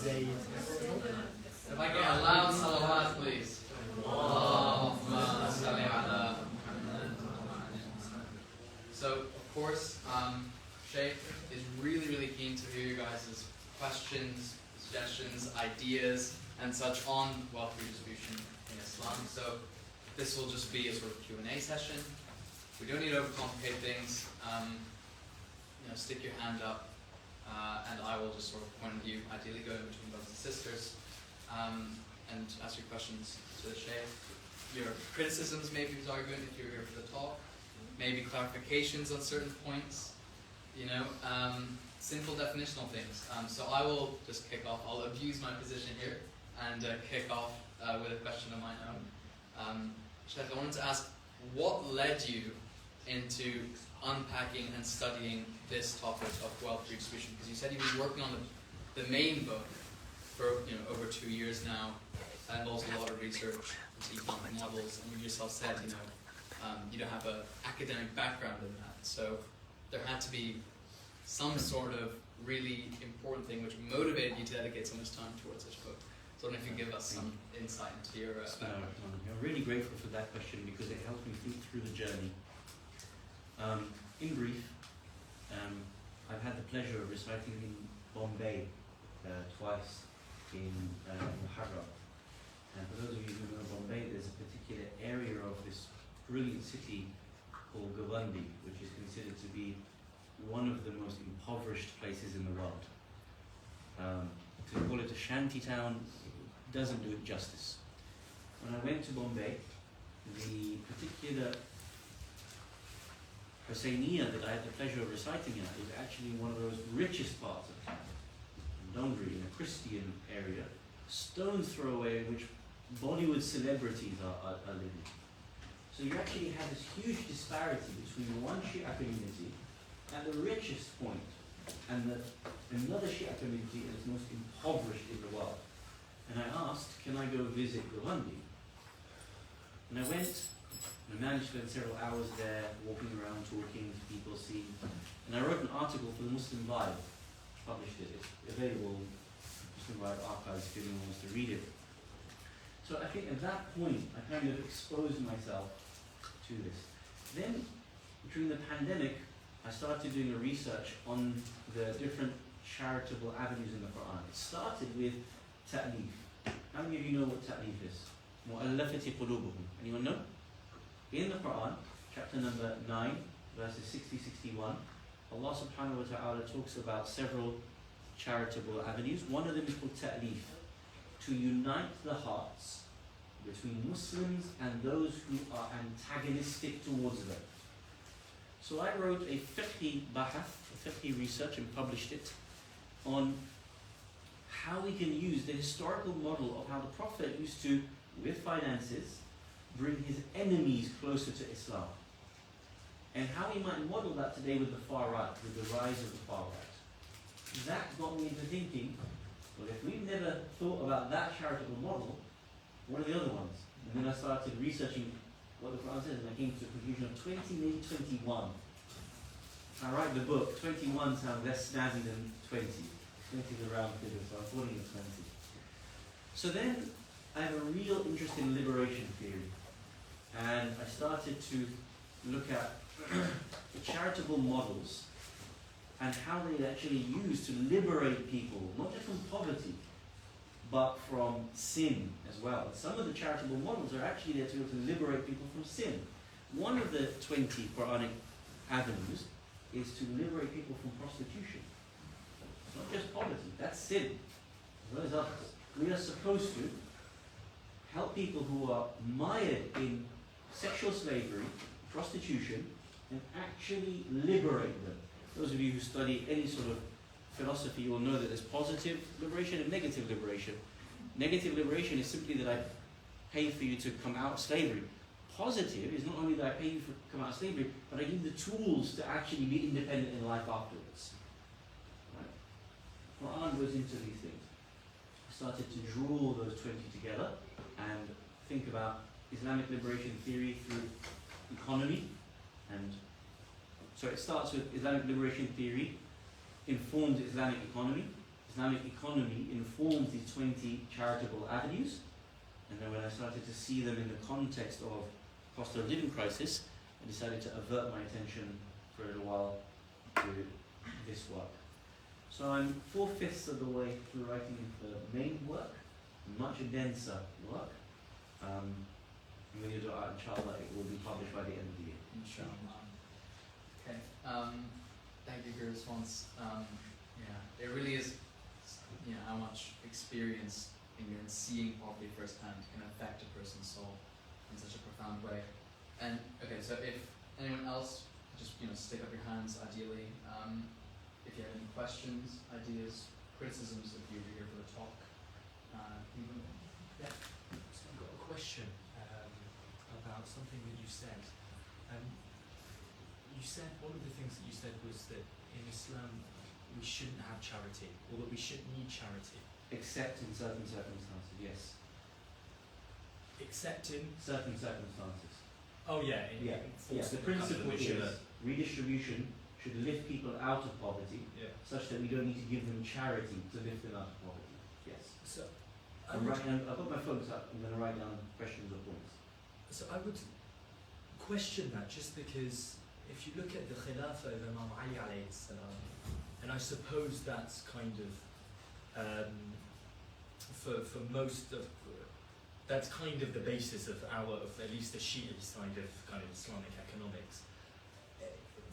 If I get a loud salawat, please. Allahumma salli ala Muhammad. So, of course, Sheikh is really keen to hear you guys' questions, suggestions, ideas, and such on wealth redistribution in Islam. So, this will just be a sort of Q&A session. We don't need to overcomplicate things. Stick your hand up, and I will just sort of point at you, ideally go in between brothers and sisters, and ask your questions to the Sheikh. Your criticisms, maybe his argument if you're here for the talk, maybe clarifications on certain points, simple definitional things. So I will just kick off. I'll abuse my position here and kick off with a question of my own. Sheikh, I wanted to ask, what led you into unpacking and studying this topic of wealth redistribution? Because you said you've been working on the main book for over 2 years now. That involves a lot of research into economic models, and you yourself said you don't have an academic background in that. So there had to be some sort of really important thing which motivated you to dedicate so much time towards this book. So I don't know if you can give us some insight into your background. I'm really grateful for that question because it helped me think through the journey. In brief, I've had the pleasure of reciting in Bombay twice in Muharram. And for those of you who know Bombay, there's a particular area of this brilliant city called Gawandi, which is considered to be one of the most impoverished places in the world. To call it a shanty town doesn't do it justice. When I went to Bombay, the particular Hussainiya that I had the pleasure of reciting at is actually one of those richest parts of town, Dongri, in a Christian area, stone's throw away in which Bollywood celebrities are living. So you actually have this huge disparity between one Shia community at the richest point and another Shia community that is most impoverished in the world. And I asked, can I go visit Gawandi? And I went, and I managed to spend several hours there, walking around, talking to people, seeing. And I wrote an article for the Muslim Vibe, published it. It's available in Muslim Vibe archives if anyone wants to read it. So I think at that point, I kind of exposed myself to this. Then, during the pandemic, I started doing a research on the different charitable avenues in the Quran. It started with ta'leef. How many of you know what ta'leef is? Mu'allafati qulubuhum. Anyone know? In the Quran, chapter number 9, verses 60-61, Allah subhanahu wa ta'ala talks about several charitable avenues. One of them is called ta'leef, to unite the hearts between Muslims and those who are antagonistic towards them. So I wrote a fiqhi bahath, a fiqhi research, and published it on how we can use the historical model of how the Prophet used to, with finances, bring his enemies closer to Islam. And how we might model that today with the far right, with the rise of the far right. That got me into thinking, well, if we've never thought about that charitable model, what are the other ones? And then I started researching what the Quran says, and I came to the conclusion of 20, maybe 21. I write the book, 21 sounds less snazzy than 20. 20 is a round figure, so I'm calling it 20. So then, I have a real interest in liberation theory. And I started to look at the charitable models and how they actually use to liberate people, not just from poverty, but from sin as well. Some of the charitable models are actually there to be able to liberate people from sin. One of the 20 Quranic avenues is to liberate people from prostitution. It's not just poverty, that's sin, as well as others. We are supposed to help people who are mired in sexual slavery, prostitution, and actually liberate them. Those of you who study any sort of philosophy will know that there's positive liberation and negative liberation. Negative liberation is simply that I pay for you to come out of slavery. Positive is not only that I pay you to come out of slavery, but I give you the tools to actually be independent in life afterwards. Right? Quran goes into these things. I started to draw those 20 together and think about Islamic liberation theory through economy. And so it starts with Islamic liberation theory informed Islamic economy. Islamic economy informed these 20 charitable avenues. And then when I started to see them in the context of cost of living crisis, I decided to avert my attention for a little while to this work. So I'm 4/5 of the way through writing the main work, much denser work. I'm going to do it, inshallah, it will be published by the end of the year. Inshallah. Okay. Thank you for your response. Yeah, it really is, how much experience and seeing poverty firsthand can affect a person's soul in such a profound way. And okay, so if anyone else, just stick up your hands. Ideally, if you have any questions, ideas, criticisms, if you're here for the talk. Yeah. So I've got a question about something that you said. You said one of the things that you said was that in Islam we shouldn't have charity, or that we shouldn't need charity. Except in certain circumstances, yes. Except in certain circumstances. Oh yeah. The principle is redistribution should lift people out of poverty, such that we don't need to give them charity to lift them out of poverty. Yes. So I've got my phones up. I'm going to write down questions or points. So I would question that, just because if you look at the Khilafah of Imam Ali alayhi salam, and I suppose that's kind of for most of that's kind of the basis of at least the Shia side of kind of Islamic economics.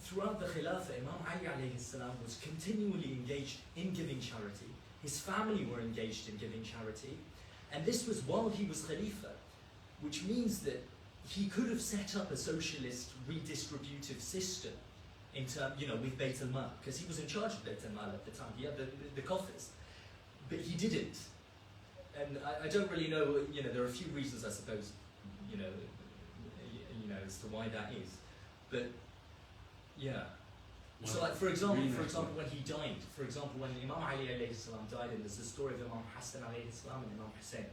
Throughout the Khilafah, Imam Ali alayhi salam was continually engaged in giving charity. His family were engaged in giving charity, and this was while he was Khalifa, which means that he could have set up a socialist redistributive system in with Beit al-Mal, because he was in charge of Beit al-Mal at the time. He had the coffers, but he didn't. And I don't really know. There are a few reasons, I suppose. As to why that is, but yeah. So, like for example, when he died, when Imam Ali alayhi salam died, and there's the story of Imam Hassan alayhi salam and Imam Hussein,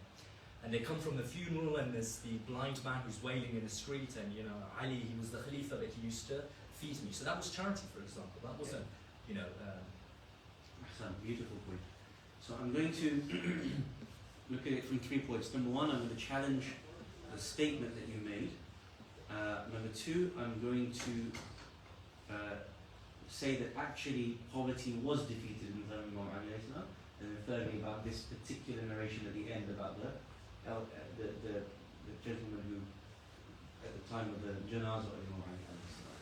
and they come from the funeral, and there's the blind man who's wailing in the street, and Ali, he was the Khalifa, but he used to feed me. So that was charity, for example. That wasn't, That's a beautiful point. So I'm going to look at it from 3 points. Number one, I'm going to challenge the statement that you made. Number two, I'm going to say that actually poverty was defeated in the time of Imam Ali alayhi salam. And then thirdly, about this particular narration at the end about the gentleman who, at the time of the janazah of Imam Ali alayhi salam.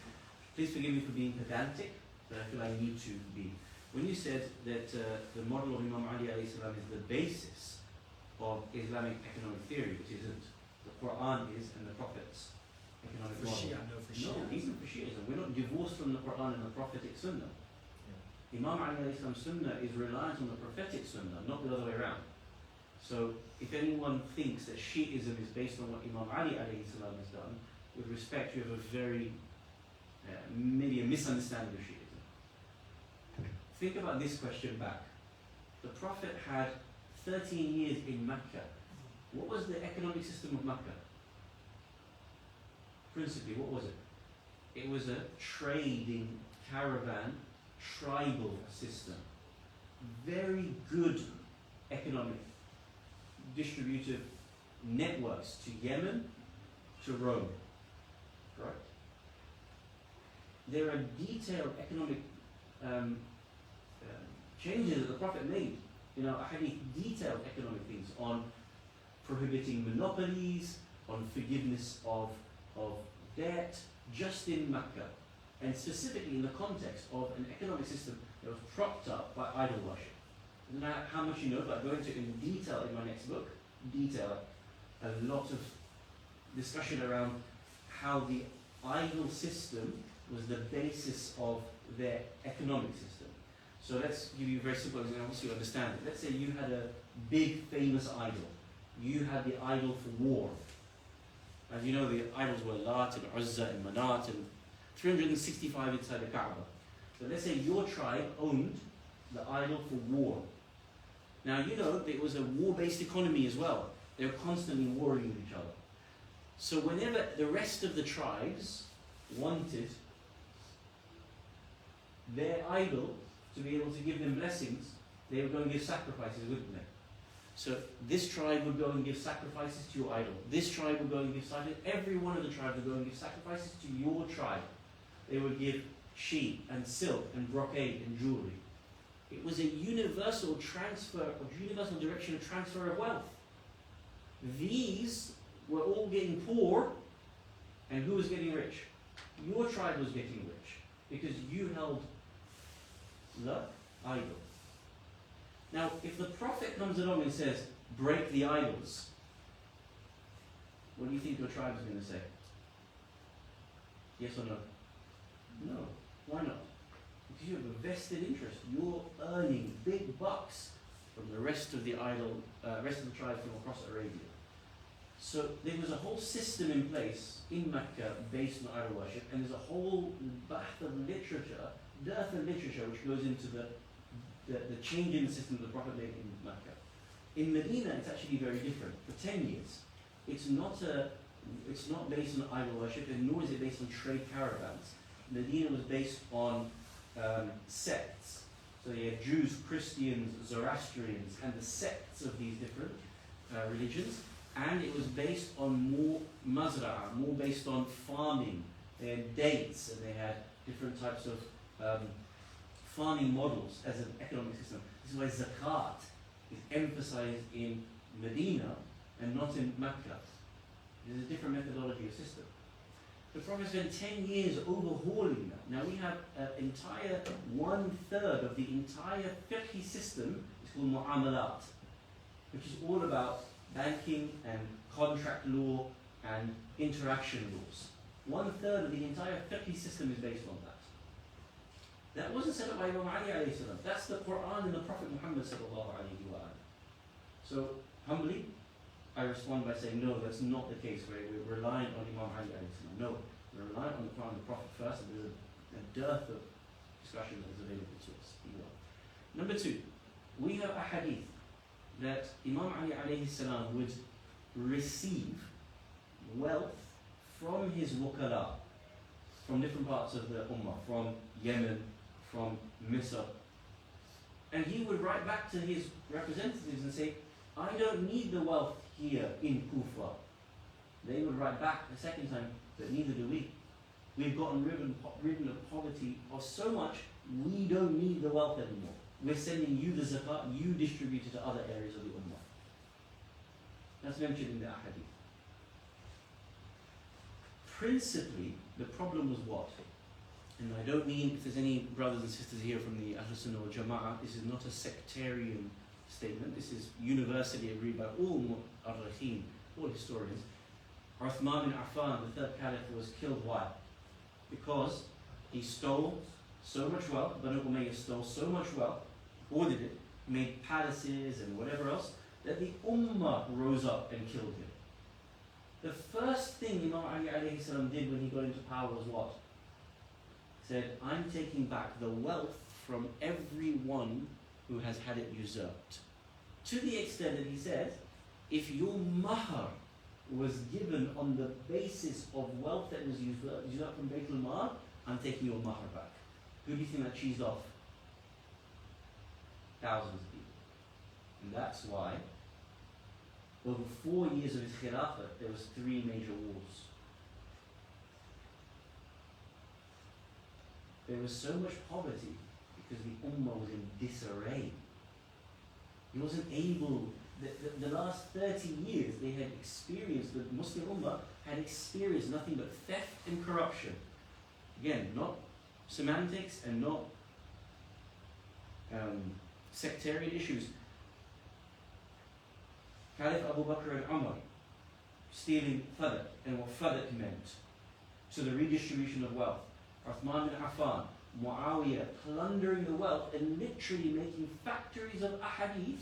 Please forgive me for being pedantic, but I feel I need to be. When you said that the model of Imam Ali alayhi salam is the basis of Islamic economic theory, which isn't, the Quran is, and the Prophet's economic for model. Shia, no, for Shia. No, even for Shiism. We're not divorced from the Quran and the Prophetic Sunnah. Yeah. Imam Ali alayhi salam's Sunnah is reliant on the Prophetic Sunnah, not the other way around. So if anyone thinks that Shiism is based on what Imam Ali alayhi salam has done, with respect, you have a very, maybe a misunderstanding of Shiism. Think about this question back. The Prophet had 13 years in Mecca. What was the economic system of Mecca? Principally, what was it? It was a trading, caravan, tribal system. Very good economic distributive networks to Yemen, to Rome. Correct? There are detailed economic changes that the Prophet made. Hadith detailed economic things on prohibiting monopolies, on forgiveness of debt, just in Mecca, and specifically in the context of an economic system that was propped up by idol worship. I don't know how much you know, but I go into it in detail in my next book. A lot of discussion around how the idol system was the basis of their economic system. So let's give you a very simple example so you understand it. Let's say you had a big famous idol. You had the idol for war. As you know, the idols were Lat and Uzza and Manat and 365 inside the Kaaba. So let's say your tribe owned the idol for war. Now you know that it was a war-based economy as well. They were constantly warring with each other. So whenever the rest of the tribes wanted their idol to be able to give them blessings, they would go and give sacrifices, wouldn't they? So this tribe would go and give sacrifices to your idol. This tribe would go and give sacrifices. Every one of the tribes would go and give sacrifices to your tribe. They would give sheep and silk and brocade and jewelry. It was a universal transfer, a universal direction of transfer of wealth. These were all getting poor, and who was getting rich? Your tribe was getting rich because you held the idol. Now, if the Prophet comes along and says, break the idols, what do you think your tribe is going to say? Yes or no? No. Why not? Because you have a vested interest. You're earning big bucks from the rest of the rest of the tribes from across Arabia. So there was a whole system in place in Mecca based on idol worship, and there's a whole dearth of literature which goes into the change in the system that the Prophet made in Mecca. In Medina, it's actually very different. For 10 years, it's not based on idol worship, and nor is it based on trade caravans. Medina was based on sects. So you have Jews, Christians, Zoroastrians, and the sects of these different religions. And it was based on more mazra'a, more based on farming. They had dates, and they had different types of farming models as an economic system. This is why zakat is emphasized in Medina and not in Mecca. There's a different methodology of system. The Prophet spent 10 years overhauling that. Now we have an entire 1/3 of the entire fiqh system is called mu'amalat, which is all about banking and contract law and interaction laws. 1/3 of the entire fiqh system is based on that. That wasn't set up by Imam Ali alayhi salam. That's the Quran and the Prophet Muhammad sallallahu alayhi wa alayhi. So humbly, I respond by saying, no, that's not the case. We're relying on Imam Ali alayhi salam. No, we're relying on the Quran and the Prophet first, and there's a dearth of discussion that is available to us. Number 2, we have a hadith that Imam Ali alayhi salam would receive wealth from his wukala, from different parts of the ummah, from Yemen, from Misr. And he would write back to his representatives and say, I don't need the wealth here in Kufa. They would write back the second time, but neither do we. We've gotten rid of poverty of so much, we don't need the wealth anymore. We're sending you the zakat, you distribute it to other areas of the ummah. That's mentioned in the ahadith. Principally, the problem was what? And I don't mean, if there's any brothers and sisters here from the Ahl Sunnah wal Jama'ah, this is not a sectarian statement. This is universally agreed by all mu'arrikheen, all historians. Uthman bin Affan, the third caliph, was killed. Why? Because he stole so much wealth. Banu Umayyah stole so much wealth, hoarded it, made palaces and whatever else, that the ummah rose up and killed him. The first thing Imam Ali alayhi salam did when he got into power was what? He said, I'm taking back the wealth from everyone who has had it usurped. To the extent that he said, if your mahar was given on the basis of wealth that was usurped from Bayt al-Mal, I'm taking your mahar back. Who do you think that cheesed off? Thousands of people. And that's why over 4 years of his khilafah, there was 3 major wars. There was so much poverty because the ummah was in disarray. He wasn't able, the last 30 years they had experienced, the Muslim ummah had experienced nothing but theft and corruption. Again, not semantics and not sectarian issues. Caliph Abu Bakr and Umar stealing Fadak and what Fadak meant, to the redistribution of wealth. Uthman bin Affan, Muawiyah plundering the wealth and literally making factories of ahadith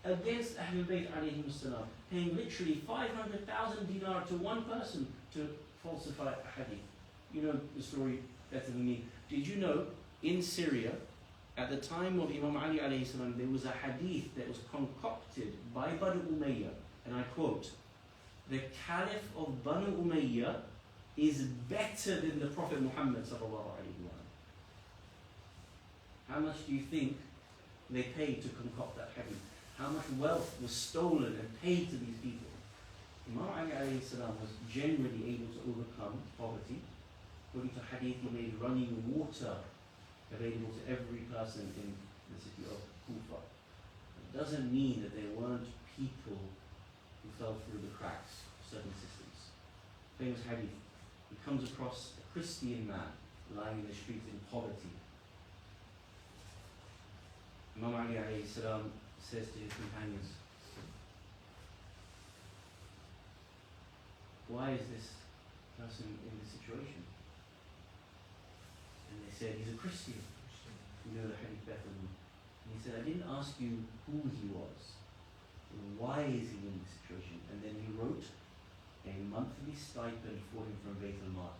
against Ahlul Bayt alayhim salam, paying literally 500,000 dinar to one person to falsify ahadith. You know the story better than me. Did you know in Syria, at the time of Imam Ali alayhi salam, there was a hadith that was concocted by Banu Umayyah, and I quote, the Caliph of Banu Umayyah is better than the Prophet Muhammad sallallahu alayhi wa sallam. How much do you think they paid to concoct that hadith, how much wealth was stolen and paid to these people. Imam Ali alayhi salam was generally able to overcome poverty. According to hadith, he made running water available to every person in the city of Kufa. It doesn't mean that there weren't people who fell through the cracks of certain systems. Famous hadith, he comes across a Christian man lying in the streets in poverty. Imam Ali alayhi salam says to his companions, why is this person in this situation? And they said, he's a Christian. You know the hadith better than me. And he said, I didn't ask you who he was. Why is he in this situation? And then he wrote a monthly stipend for him from Bayt al-Mal.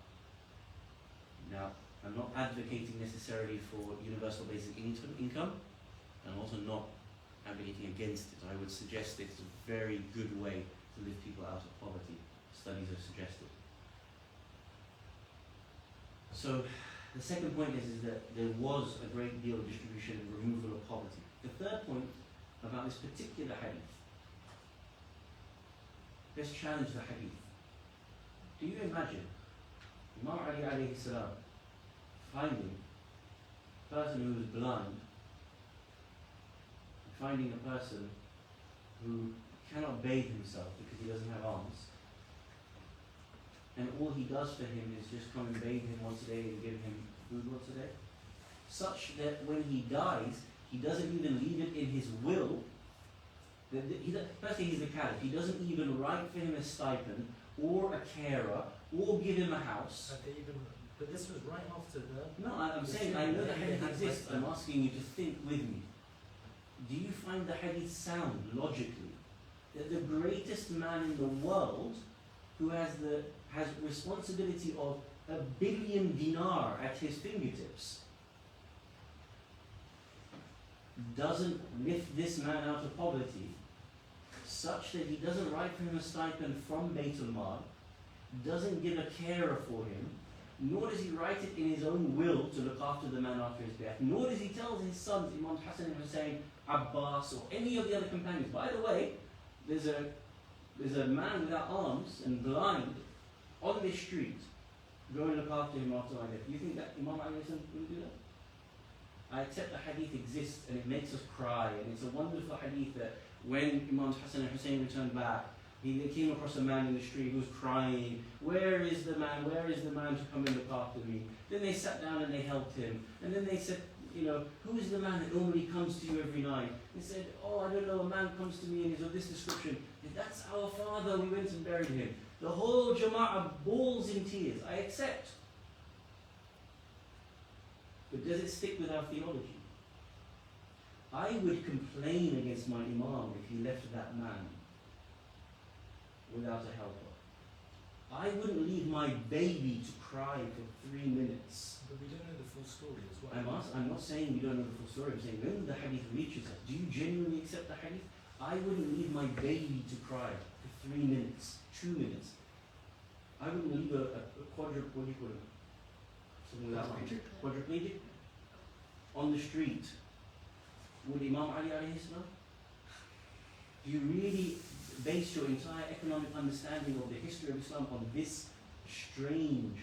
Now, I'm not advocating necessarily for universal basic income. I'm also not advocating against it. I would suggest it's a very good way to lift people out of poverty. Studies have suggested. So the second point is that there was a great deal of distribution and removal of poverty. The third point about this particular hadith. Let's challenge the hadith. Do you imagine Imam Ali alayhi salam finding a person who is blind, finding a person who cannot bathe himself because he doesn't have arms, and all he does for him is just come and bathe him once a day and give him food once a day, such that when he dies, he doesn't even leave it in his will. Firstly, he's the caliph. He doesn't even write for him a stipend or a carer or give him a house. But this was right after the... No, I'm saying, I know the hadith exists. I'm asking you to think with me. Do you find the hadith sound logically that the greatest man in the world, who has responsibility of 1 billion dinar at his fingertips, doesn't lift this man out of poverty, such that he doesn't write for him a stipend from Bayt al-Mal, doesn't give a carer for him, nor does he write it in his own will to look after the man after his death, nor does he tell his sons, Imam Hassan and Hussein, Abbas, or any of the other companions. By the way, there's a man without arms and blind on this street. Go and look after him after my death. Do you think that Imam Ali wouldn't do that? I accept the hadith exists and it makes us cry, and it's a wonderful hadith that when Imam Hassan and Hussein returned back, they came across a man in the street who was crying, where is the man to come and look after me? Then they sat down and they helped him, and then they said, who is the man that normally comes to you every night? They said, oh, I don't know, a man comes to me and he's of this description. That's our father, we went and buried him. The whole Jama'ah bawls in tears. I accept. But does it stick with our theology? I would complain against my Imam if he left that man without a helper. I wouldn't leave my baby to cry for 3 minutes. But we don't know the full story as well. I'm not saying we don't know the full story. I'm saying when the hadith reaches us, do you genuinely accept the hadith? I wouldn't leave my baby to cry for 3 minutes, 2 minutes. I wouldn't leave a quadriplegic on the street. Would Imam Ali alayhi salam? Do you really base your entire economic understanding of the history of Islam on this strange,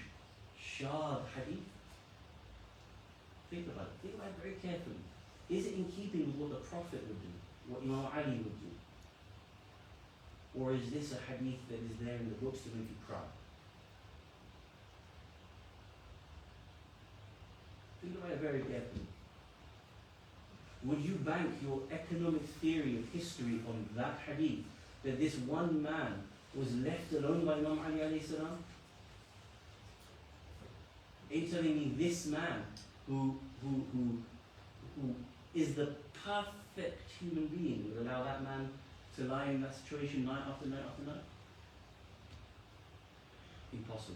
shad hadith? Think about it. Think about it very carefully. Is it in keeping with what the Prophet would do? What Imam Ali would do? Or is this a hadith that is there in the books to make you cry? Think about it very carefully. Would you bank your economic theory of history on that hadith, that this one man was left alone by Imam Ali alayhi salam? Are you telling me this man who is the perfect human being would allow that man to lie in that situation night after night after night? Impossible.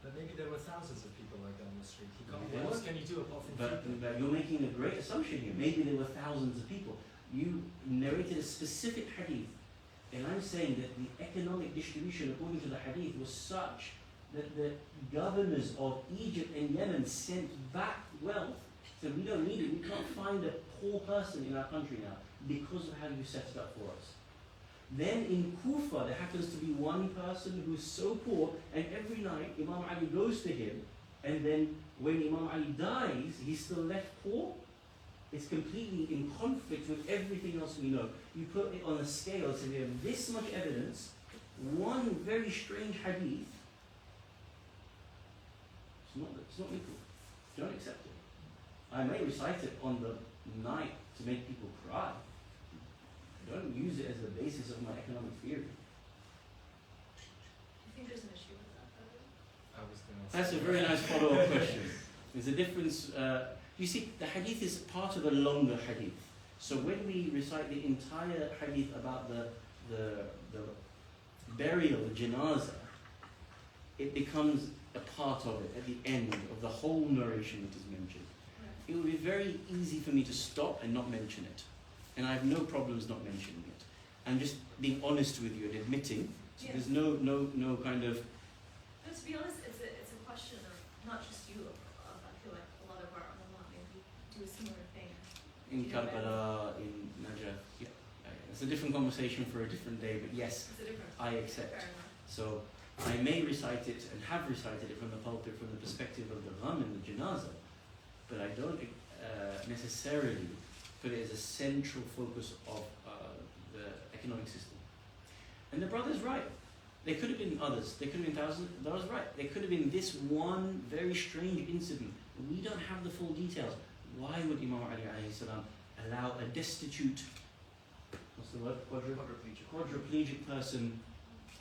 But maybe there were thousands of people like that on the street. Yeah. What else can you do apart from feed them? But you're making a great assumption here. Maybe there were thousands of people. You narrated a specific hadith, and I'm saying that the economic distribution according to the hadith was such that the governors of Egypt and Yemen sent back wealth So we don't need it. We can't find a poor person in our country now because of how you set it up for us. Then in Kufa, there happens to be one person who's so poor, and every night Imam Ali goes to him, and then when Imam Ali dies, he's still left poor. It's completely in conflict with everything else we know. You put it on a scale, so we have this much evidence, one very strange hadith. It's not equal. Don't accept it. I may recite it on the night to make people cry. Don't use it as the basis of my economic theory. I think there's an issue with that, though. I was going to That's a very nice follow-up question. There's a difference. You see, the hadith is part of a longer hadith. So when we recite the entire hadith about the burial, the janazah, it becomes a part of it at the end of the whole narration that is mentioned. It would be very easy for me to stop and not mention it. And I have no problems not mentioning it. I'm just being honest with you and admitting. So Yeah. there's no kind of... But to be honest, it's a question of not just you. I feel like a lot of our ulama maybe do a similar thing. In Yeah. Karbala, in Najaf. Yeah. It's a different conversation for a different day, but yes, It's a difference. I accept. Fair enough. So I may recite it and have recited it from the pulpit from the perspective of the gham and the janazah, but I don't necessarily put it as a central focus of the economic system. And the brother's right. There could have been others. There could have been thousands. The brother's right. There could have been this one very strange incident. We don't have the full details. Why would Imam Ali alayhi salam allow a destitute, what's the word? Quadriplegic person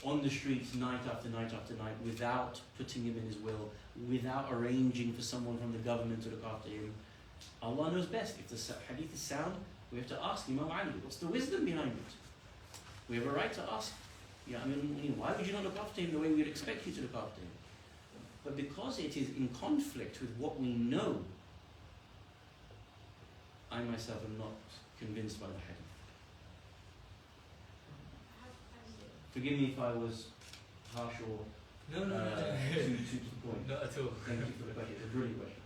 on the streets night after night after night without putting him in his will, without arranging for someone from the government to look after him? Allah knows best. If the hadith is sound, we have to ask Imam Ali, what's the wisdom behind it? We have a right to ask. Yeah, I mean, why would you not look after him the way we'd expect you to look after him? But because it is in conflict with what we know, I myself am not convinced by the hadith. Forgive me if I was harsh or No, too to the point. not at all. Thank you for the question. It's a brilliant question.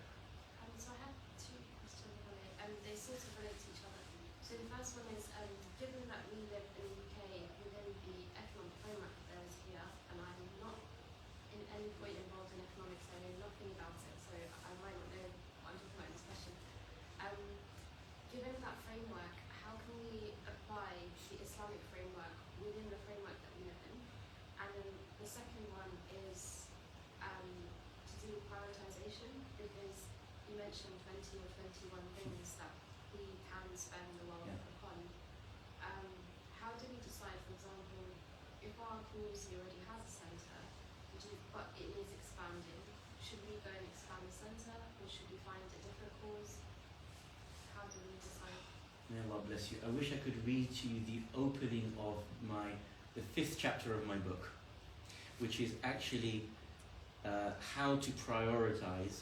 So I have two questions on it, and they sort of relate to each other. So the first one is, given that we live in the UK within the economic framework that there is here, and I'm not in any point involved in economics, I know nothing about it, so I might not know what I'm talking about in this question. Given that framework, how can we apply the Islamic framework within the framework that we live in? And then the second one is to do with prioritization, because you mentioned 20 or 21 things that we can spend the wealth upon. How do we decide, for example, if our community already has a centre, but it needs expanding, should we go and expand the centre, or should we find a different cause? How do we decide? May Allah bless you. I wish I could read to you the opening of the 5th chapter of my book, which is actually how to prioritize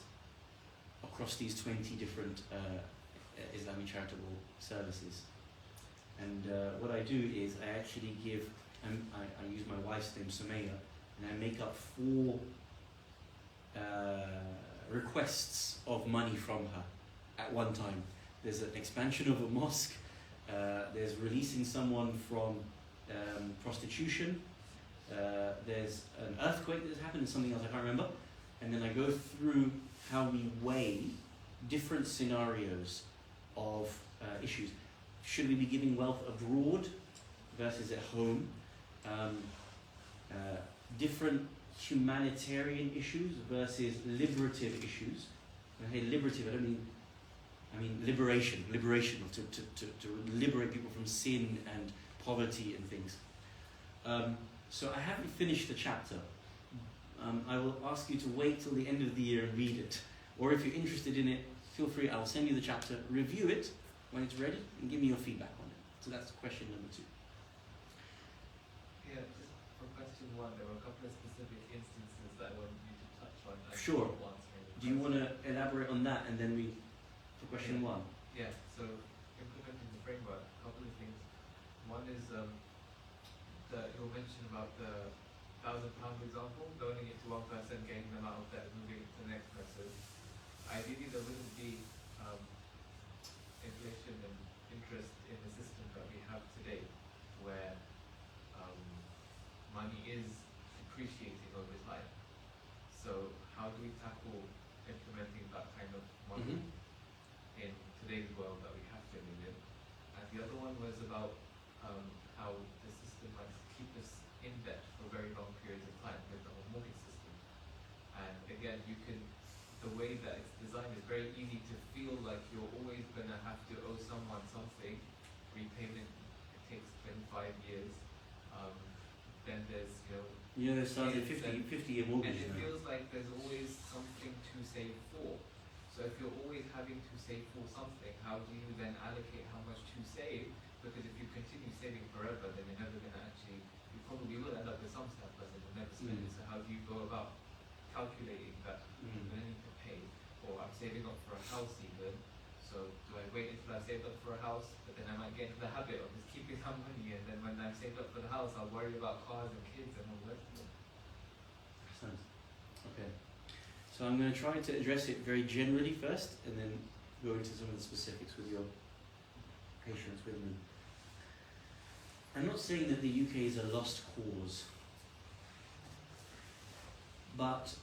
across these 20 different Islamic charitable services. And what I do is I actually give, I use my wife's name, Sumaya, and I make up 4 requests of money from her at one time. There's an expansion of a mosque, there's releasing someone from prostitution, there's an earthquake that's happened and something else I can't remember, and then I go through how we weigh different scenarios of issues. Should we be giving wealth abroad versus at home? Different humanitarian issues versus liberative issues. When I say liberative, I mean liberation, to liberate people from sin and poverty and things. So I haven't finished the chapter. I will ask you to wait till the end of the year and read it. Or if you're interested in it, feel free, I'll send you the chapter, review it when it's ready, and give me your feedback on it. So that's question number 2. Yeah, just for question 1, there were a couple of specific instances that I want you to touch on. Sure. Once, maybe. Do you want to elaborate on that and then read for question 1? Yeah, so implementing the framework, a couple of things. One is that you'll mention about the £1,000 example, loaning it to one person, getting them out of debt, moving it to the next person. Ideally, there wouldn't be inflation and interest in the system that we have today, where money is depreciating over time. So how do we tackle implementing that kind of model in today's world that we have to live in? And the other one was about how the system might keep us in debt for very long periods of time with the whole mortgage system. And again, the way that it's designed is very easy to feel like you're always going to have to owe someone something. Repayment, it takes 25 years. Then there's, There's started kids 50-year mortgage and it now. feels like there's always something to save for. So if you're always having to save for something, how do you then allocate how much to save? Because if you continue saving forever, then you're never going to you probably will end up with some surplus and you'll never spend it. So how do you go about calculating that I'm going to need to pay? Or I'm saving up for a house even, so do I wait until I've saved up for a house? But then I might get into the habit of just keeping that money, and then when I've saved up for the house, I'll worry about cars and kids and all the rest of it. Excellent. Okay. So I'm going to try to address it very generally first, and then go into some of the specifics with your patience with me. I'm not saying that the UK is a lost cause, but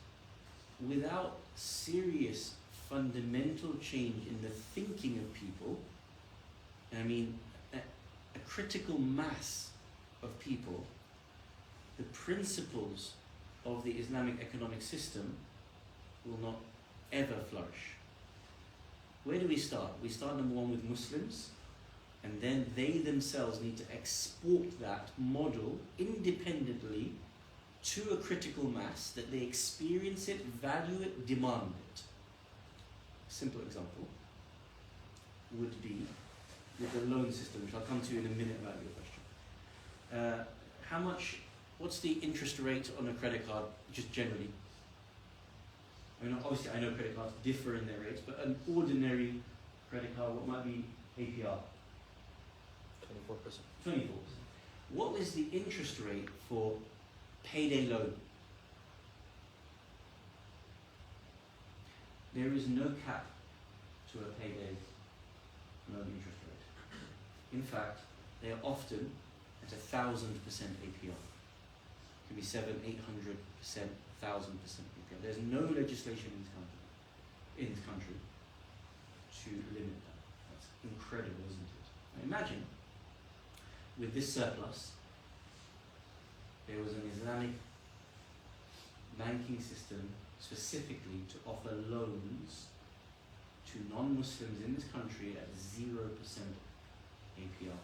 without serious fundamental change in the thinking of people, I mean a critical mass of people, the principles of the Islamic economic system will not ever flourish. Where do we start? We start number one with Muslims, and then they themselves need to export that model independently to a critical mass, that they experience it, value it, demand it. A simple example would be with the loan system, which I'll come to in a minute about your question. What's the interest rate on a credit card, just generally? I mean, obviously I know credit cards differ in their rates, but an ordinary credit card, what might be APR? 24%. 24%. What is the interest rate for payday loan? There is no cap to a payday loan interest rate. In fact, they are often at 1,000% APR. It can be 700%, 800%, 1,000% APR. There's no legislation in this country to limit that. That's incredible, isn't it? Now imagine, with this surplus, there was an Islamic banking system specifically to offer loans to non-Muslims in this country at 0% APR.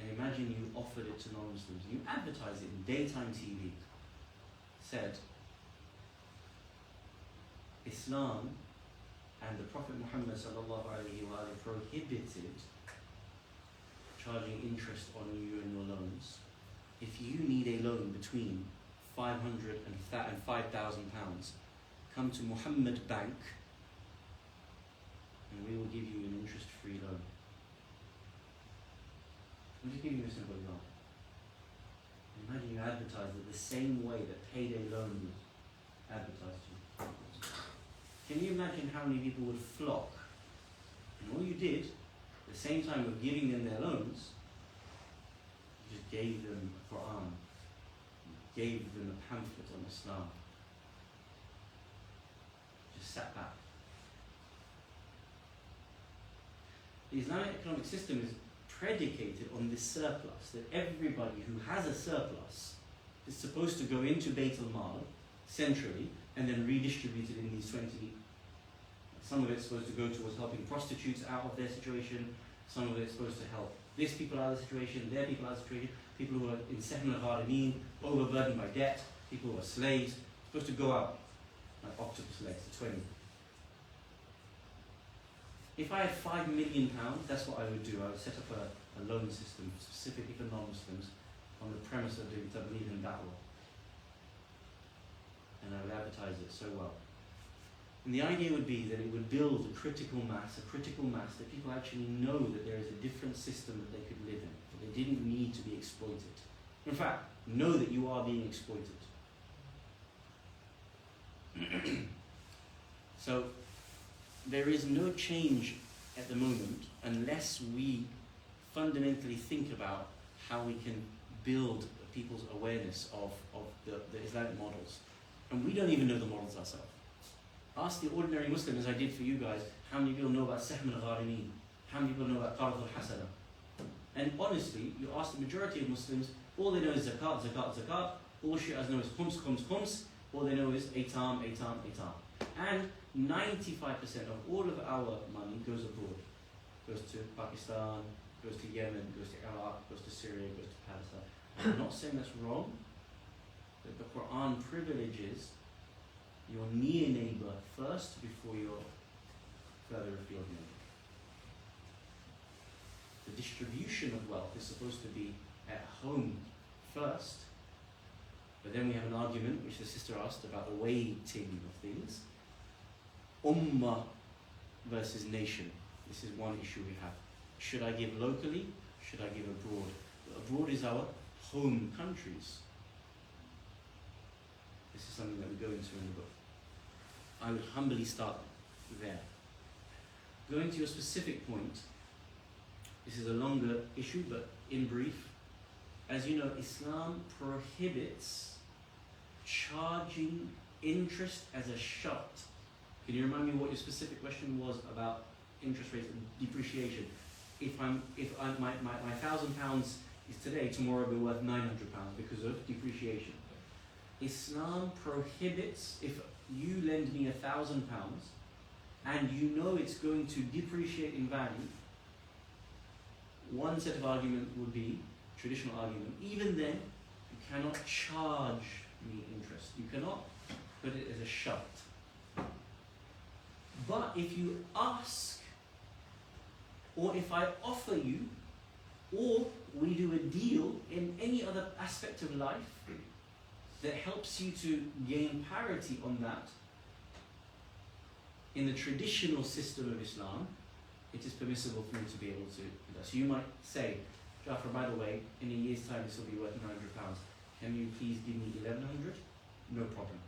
And imagine you offered it to non-Muslims. You advertised it in daytime TV. Said, Islam and the Prophet Muhammad ﷺ prohibited charging interest on you and your loans. If you need a loan between £500 and £5,000, come to Muhammad Bank and we will give you an interest-free loan. I'm just giving you a simple example. Imagine you advertise it the same way that payday loan was advertised to you. Can you imagine how many people would flock? And all you did, at the same time of giving them their loans, you just gave them a Quran, you gave them a pamphlet on Islam. Just sat back. The Islamic economic system is predicated on this surplus, that everybody who has a surplus is supposed to go into Bayt al-Mal centrally and then redistribute it in these 20. Some of it's supposed to go towards helping prostitutes out of their situation, some of it's supposed to help this people out of the situation, their people out of the situation, people who are in Sehn al-Gharimeen, overburdened by debt, people who are slaves, supposed to go out like octopus legs to 20. If I had £5 million, that's what I would do. I would set up a loan system specifically for non-Muslims on the premise of doing tabligh and da'wah. And I would advertise it so well. And the idea would be that it would build a critical mass that people actually know that there is a different system that they could live in, that they didn't need to be exploited. In fact, know that you are being exploited. So there is no change at the moment unless we fundamentally think about how we can build people's awareness of the Islamic models. And we don't even know the models ourselves. Ask the ordinary Muslim, as I did for you guys, how many people know about Sahm al-Gharimeen? How many people know about Qard al-Hasana? And honestly, you ask the majority of Muslims, all they know is zakat, zakat, zakat. All Shiites know is khums, khums, khums. All they know is aitam, aitam, aitam. And 95% of all of our money goes abroad. Goes to Pakistan, goes to Yemen, goes to Iraq, goes to Syria, goes to Palestine. I'm not saying that's wrong, but the Quran privileges your near neighbor first before your further afield neighbor. The distribution of wealth is supposed to be at home first, but then we have an argument, which the sister asked, about the weighting of things. Ummah versus nation. This is one issue we have. Should I give locally? Should I give abroad? Abroad is our home countries. This is something that we go into in the book. I would humbly start there. Going to your specific point, this is a longer issue, but in brief, as you know, Islam prohibits charging interest as a shart. Can you remind me what your specific question was about interest rates and depreciation? If my £1,000 is today, tomorrow will be worth £900 because of depreciation. Islam prohibits, if you lend me £1,000 and you know it's going to depreciate in value, one set of argument would be, traditional argument, even then, you cannot charge me interest. You cannot put it as a shart. But if you ask, or if I offer you, or we do a deal in any other aspect of life that helps you to gain parity on that, in the traditional system of Islam, it is permissible for me to be able to do that. So you might say, Jaffer, by the way, in a year's time this will be worth £900. Can you please give me 1,100? No problem.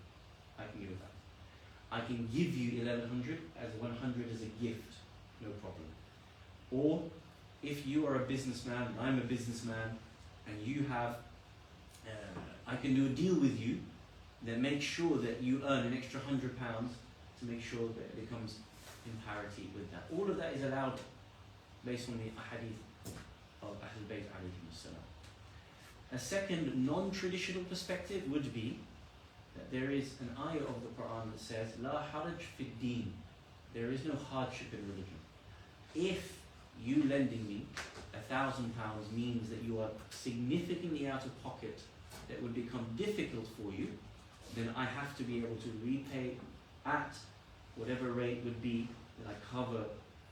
I can give it that. I can give you 1,100 as 100 as a gift. No problem. Or if you are a businessman and I'm a businessman and you have, I can do a deal with you, then make sure that you earn an extra £100 to make sure that it becomes in parity with that. All of that is allowed based on the ahadith of Ahlul Bayt alayhim as-salam. A second non-traditional perspective would be that there is an ayah of the Quran that says, La haraj fid deen. There is no hardship in religion. If you lending me £1,000 means that you are significantly out of pocket, that would become difficult for you, then I have to be able to repay at whatever rate would be that I cover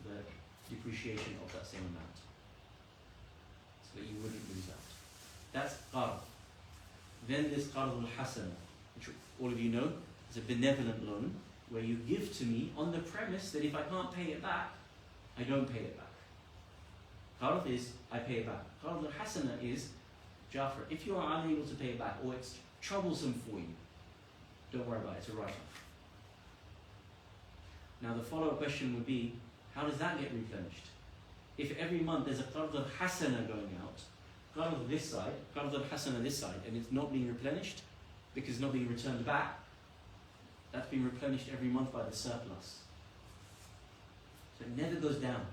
the depreciation of that same amount, so that you wouldn't lose out. That's qard. Then there's qard al-hasana, which all of you know is a benevolent loan, where you give to me on the premise that if I can't pay it back, I don't pay it back. Qard is, I pay it back. Qard al-hasana is, Jaffer, if you are unable to pay it back, or it's troublesome for you, don't worry about it, it's a write-off. Now the follow-up question would be, how does that get replenished? If every month there's a qard al-hasana going out, qard this side, qard al-hasana this side, and it's not being replenished, because it's not being returned back, that's being replenished every month by the surplus. So it never goes down.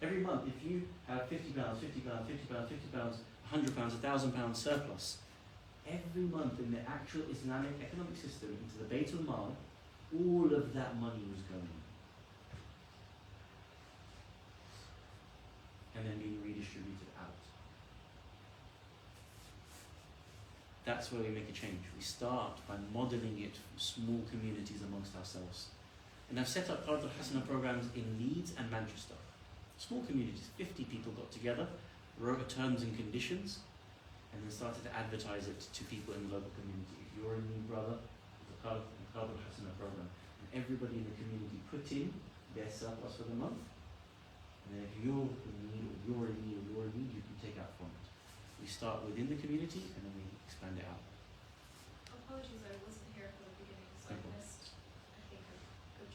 Every month, if you have £50, £50, £50, £50, £100, £1,000 surplus, every month in the actual Islamic economic system, into the Bayt al-Mal, all of that money was going. And then being redistributed out. That's where we make a change. We start by modeling it from small communities amongst ourselves. And I've set up Qard al-Hasana programs in Leeds and Manchester. Small communities, 50 people got together, wrote terms and conditions, and then started to advertise it to people in the local community. If you're a new brother, the Qard al-Hasana program. And everybody in the community put in their surplus for the month. And then if you're in need, or you're in need, or you're in need, you can take out from it. We start within the community, and then we expand it out. Apologies, I wasn't here for the beginning, so I missed, I think, a good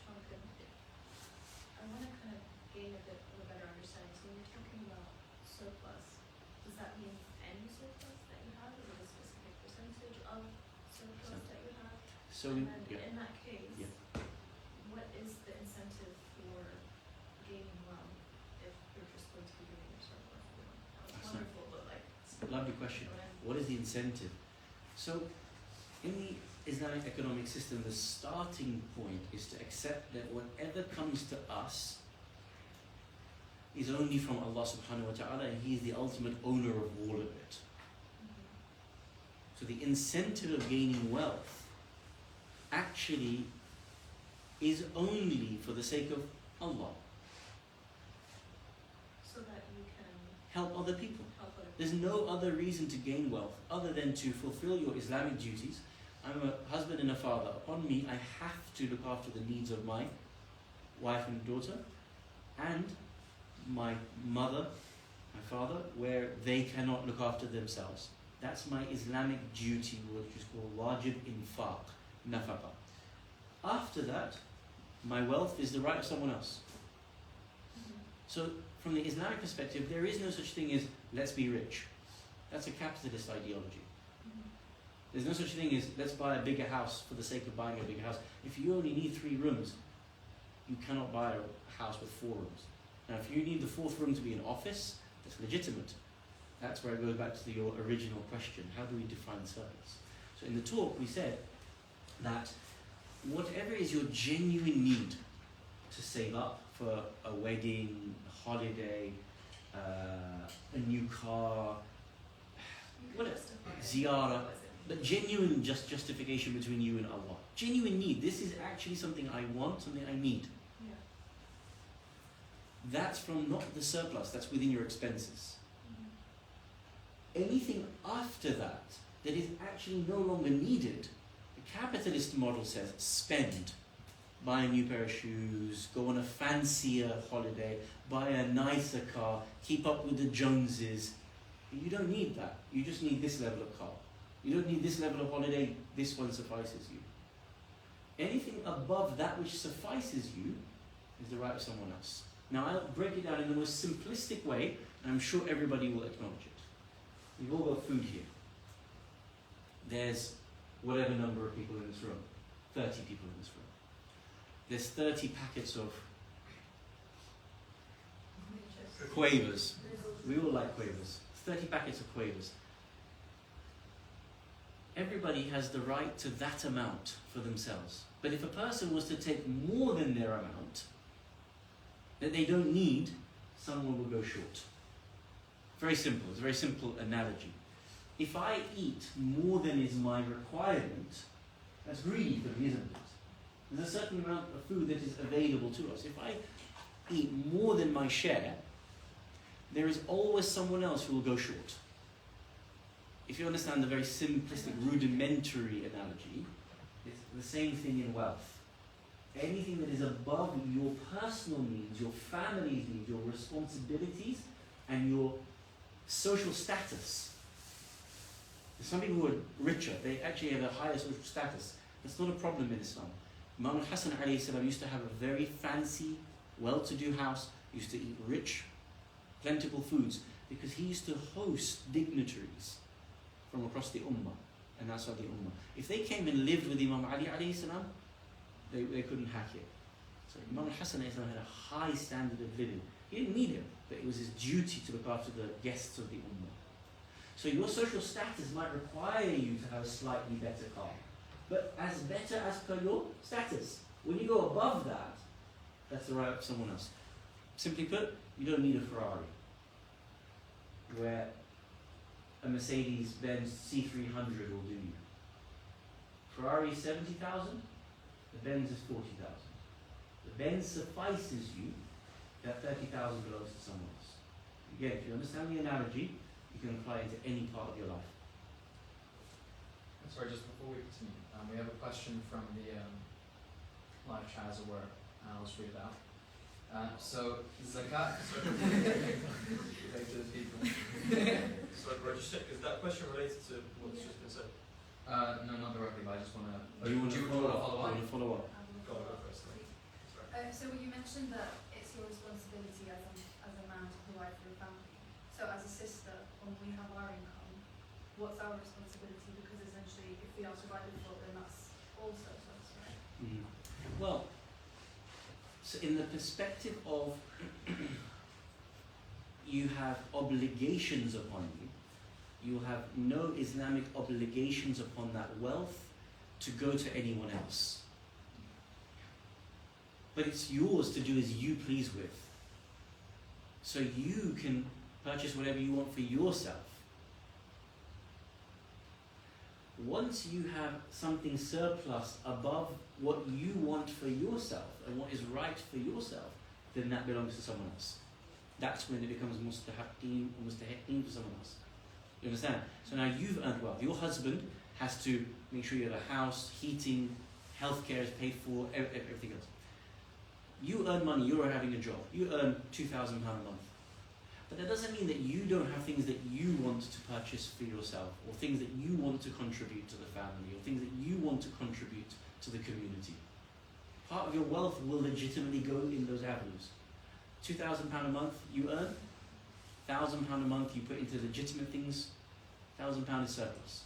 So And then yeah. in that case, Yeah. what is the incentive for gaining wealth if you're just going to be giving yourself for everyone? That was That's wonderful, but like, Lovely question. What is the incentive? So, in the Islamic economic system, the starting point is to accept that whatever comes to us is only from Allah subhanahu wa ta'ala, and He is the ultimate owner of all of it. So the incentive of gaining wealth actually is only for the sake of Allah. so that you can Help other people. help other There's no other reason to gain wealth other than to fulfill your Islamic duties. I'm a husband and a father. Upon me, I have to look after the needs of my wife and daughter, and my mother, my father, where they cannot look after themselves. That's my Islamic duty, which is called wajib infaq, nafaqa. After that, my wealth is the right of someone else. So, from the Islamic perspective, there is no such thing as let's be rich. That's a capitalist ideology. There's no such thing as let's buy a bigger house for the sake of buying a bigger house. If you only need 3 rooms, you cannot buy a house with 4 rooms. Now, if you need the 4th room to be an office, that's legitimate. That's where it goes back to your original question. How do we define surplus? So in the talk, we said that whatever is your genuine need to save up for a wedding, a holiday, a new car, what else? Ziyarah, but genuine justification between you and Allah. Genuine need. This is actually something I want, something I need. Yeah. That's from not the surplus, that's within your expenses. Anything after that that is actually no longer needed, the capitalist model says spend. Buy a new pair of shoes, go on a fancier holiday, buy a nicer car, keep up with the Joneses. You don't need that. You just need this level of car. You don't need this level of holiday, this one suffices you. Anything above that which suffices you is the right of someone else. Now I'll break it down in the most simplistic way, and I'm sure everybody will acknowledge it. We've all got food here. There's whatever number of people in this room, 30 people in this room. There's 30 packets of quavers. We all like quavers. 30 packets of quavers. Everybody has the right to that amount for themselves. But if a person was to take more than their amount that they don't need, someone will go short. Very simple. It's a very simple analogy. If I eat more than is my requirement, that's greedy for me, isn't it? There's a certain amount of food that is available to us. If I eat more than my share, there is always someone else who will go short. If you understand the very simplistic, rudimentary analogy, it's the same thing in wealth. Anything that is above your personal needs, your family's needs, your responsibilities, and your social status. There's some people who are richer, they actually have a higher social status. That's not a problem in Islam. Imam al-Hasan alayhi salam used to have a very fancy, well-to-do house, used to eat rich, plentiful foods, because he used to host dignitaries from across the ummah and outside the ummah. If they came and lived with Imam Ali alayhi salam, they couldn't hack it. So Imam al-Hasan alayhi salam had a high standard of living. He didn't need him, but it was his duty to look after the guests of the ummah. So your social status might require you to have a slightly better car, but as better as per your status. When you go above that, that's the right of someone else. Simply put, you don't need a Ferrari, where a Mercedes-Benz C300 will do you. Ferrari is 70,000, the Benz is 40,000. The Benz suffices you, that 30,000 belongs to someone else. Again, if you understand the analogy, you can apply it to any part of your life. Sorry, just before we continue, we have a question from the live chat as it were. I'll just read it out. So, zakat. Thank to the people. Sorry, bro, just check, is that question related to what's just been said? No, not directly, but I just want to. Do you want to follow up? Go first. Sorry. So you mentioned that it's your responsibility as a man to provide for your family. So as a sister, when we have our income, what's our responsibility? Because essentially, if we are provided for, then that's also such, right? Well, so in the perspective of you have obligations upon you, you have no Islamic obligations upon that wealth to go to anyone else. But it's yours to do as you please with. So you can purchase whatever you want for yourself. Once you have something surplus above what you want for yourself and what is right for yourself, then that belongs to someone else. That's when it becomes mustahaqqeen or mustahiqeen for someone else. You understand? So now you've earned wealth. Your husband has to make sure you have a house, heating, healthcare is paid for, everything else. You earn money, you're having a job. You earn £2,000 a month. But that doesn't mean that you don't have things that you want to purchase for yourself, or things that you want to contribute to the family, or things that you want to contribute to the community. Part of your wealth will legitimately go in those avenues. £2,000 a month you earn, £1,000 a month you put into legitimate things, £1,000 is surplus.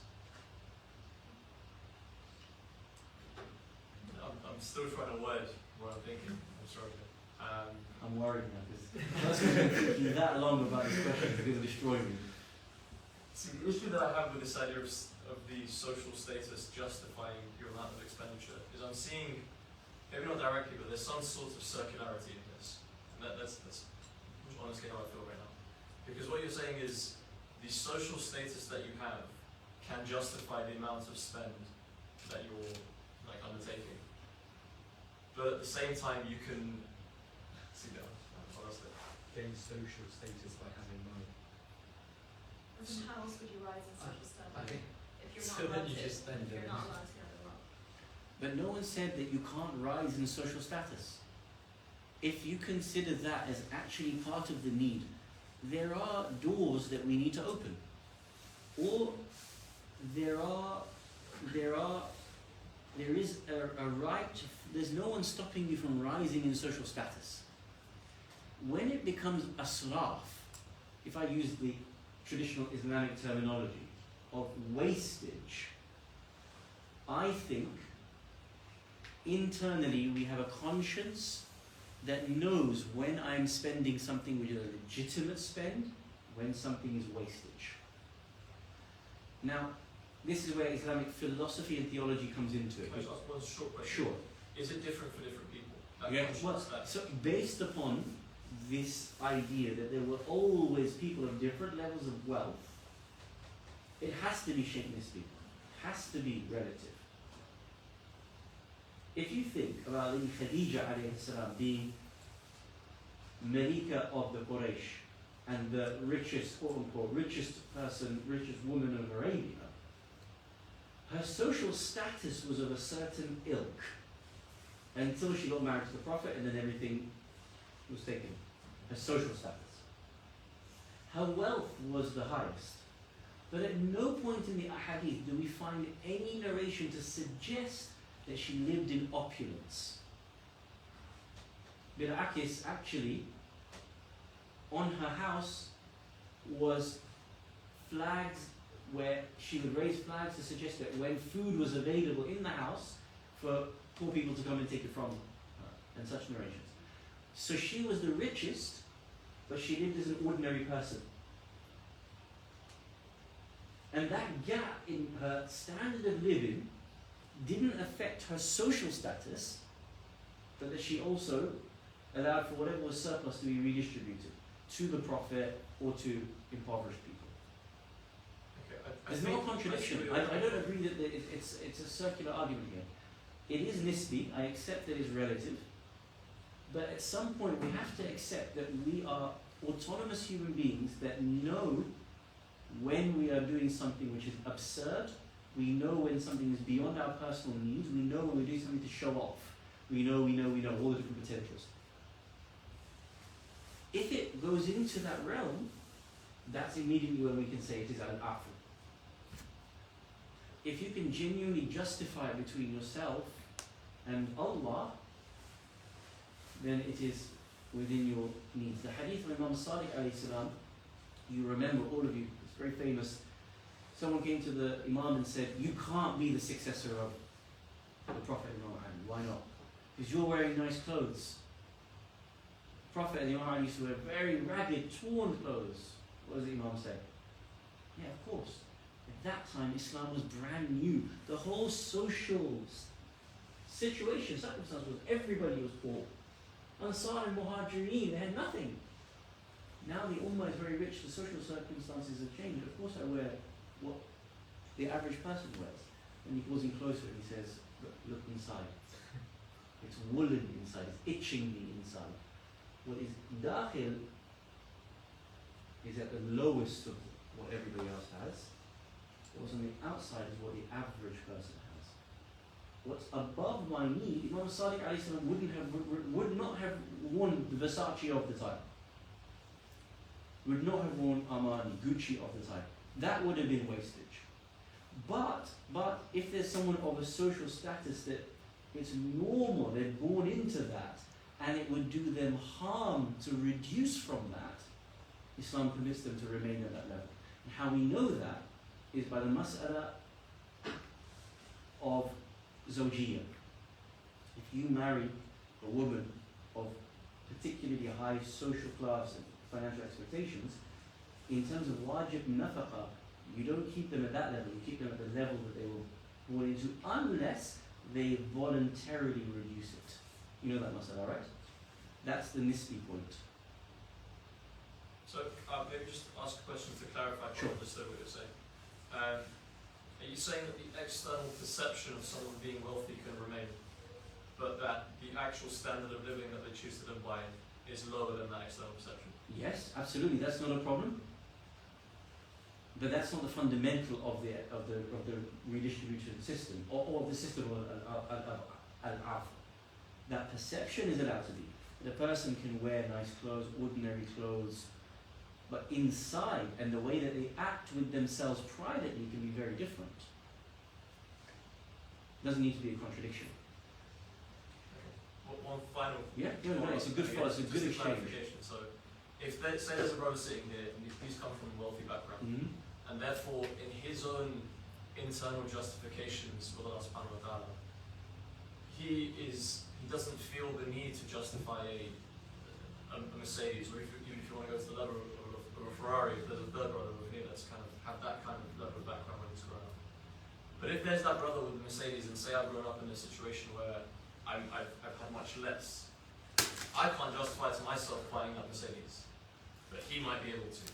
I'm still trying to word what I'm thinking. I'm sorry. I'm worried now because that's been thinking that long about this question is going to destroy me. See, the issue that I have with this idea of the social status justifying your amount of expenditure is I'm seeing, maybe not directly, but there's some sort of circularity in this. And that's honestly how I feel right now. Because what you're saying is the social status that you have can justify the amount of spend that you're undertaking. But at the same time you can see that. Gain social status by having money. And then how else would you rise in social I status think if you're so not then allowed you to? just spend If you're it. not allowed to have a wealth. But no one said that you can't rise in social status. If you consider that as actually part of the need, there are doors that we need to open. Or there is a right, there's no one stopping you from rising in social status. When it becomes asraf, if I use the traditional Islamic terminology of wastage, I think internally we have a conscience that knows when I'm spending something which is a legitimate spend, when something is wastage. Now, this is where Islamic philosophy and theology comes into it. Can I just ask one short question? Sure. Is it different for different people? That Yeah. conscience, Well, that- so based upon this idea that there were always people of different levels of wealth, it has to be Sheikh Nisbi. It has to be relative. If you think about Lady Khadija alayhi salam being Malika of the Quraysh and the richest, quote unquote, richest person, richest woman of Arabia, her social status was of a certain ilk until she got married to the Prophet, and then everything was taken. Her social status. Her wealth was the highest. But at no point in the ahadith do we find any narration to suggest that she lived in opulence. Bil'akis actually, on her house was flags where she would raise flags to suggest that when food was available in the house for poor people to come and take it from her, and such narrations. So she was the richest, but she lived as an ordinary person. And that gap in her standard of living didn't affect her social status, but that she also allowed for whatever was surplus to be redistributed to the Prophet or to impoverished people. Okay, There's no contradiction. I don't agree that it's a circular argument here. It is nisbi, I accept that it's relative, but at some point we have to accept that we are autonomous human beings that know when we are doing something which is absurd, we know when something is beyond our personal needs, we know when we're doing something to show off, we know all the different potentials. If it goes into that realm, that's immediately when we can say it is al-afu. If you can genuinely justify it between yourself and Allah, then it is within your needs. The hadith of Imam Sadiq alayhi salam, you remember, all of you, it's very famous. Someone came to the Imam and said, you can't be the successor of the Prophet and Imam Ali. Why not? Because you're wearing nice clothes. Prophet and Imam Ali used to wear very ragged, torn clothes. What does the Imam say? Yeah, of course. At that time, Islam was brand new. The whole social situation, circumstance was everybody was poor. Ansar and Muhajirin, they had nothing. Now the Ummah is very rich, the social circumstances have changed. Of course I wear what the average person wears. And he pulls him closer and he says, look inside. It's woolen inside, it's itching the inside. What is dakhil is at the lowest of what everybody else has. What's on the outside is what the average person has. What's above my knee, Imam Sadiq alayhi salam would not have worn the Versace of the time. Would not have worn Armani, Gucci of the time. That would have been wastage. But if there's someone of a social status that it's normal, they're born into that, and it would do them harm to reduce from that, Islam permits them to remain at that level. And how we know that is by the mas'ala of zawjiyah. If you marry a woman of particularly high social class and financial expectations, in terms of wajib nafaqa, you don't keep them at that level, you keep them at the level that they were born into, unless they voluntarily reduce it. You know that mas'ala, right? That's the nisbi point. So maybe just ask a question to clarify Sure. what I understood what you're saying. Are you saying that the external perception of someone being wealthy can remain, but that the actual standard of living that they choose to live by is lower than that external perception? Yes, absolutely, that's not a problem. But that's not the fundamental of the redistribution system, or the system of al-af. That perception is allowed to be. The person can wear nice clothes, ordinary clothes, but inside, and the way that they act with themselves privately can be very different. Doesn't need to be a contradiction. One final. Yeah, no, it's a good exchange. Clarification. So, if say there's a brother sitting here and he's come from a wealthy background, Mm-hmm. and therefore in his own internal justifications for Allah subhanahu wa ta'ala, he doesn't feel the need to justify a Mercedes, or even if you want to go to the level of a Ferrari, if there's a third brother over here that's kind of have that kind of level of background when he's grown up. But if there's that brother with a Mercedes, and say I've grown up in a situation where I've had much less, I can't justify to myself buying that Mercedes, but he might be able to.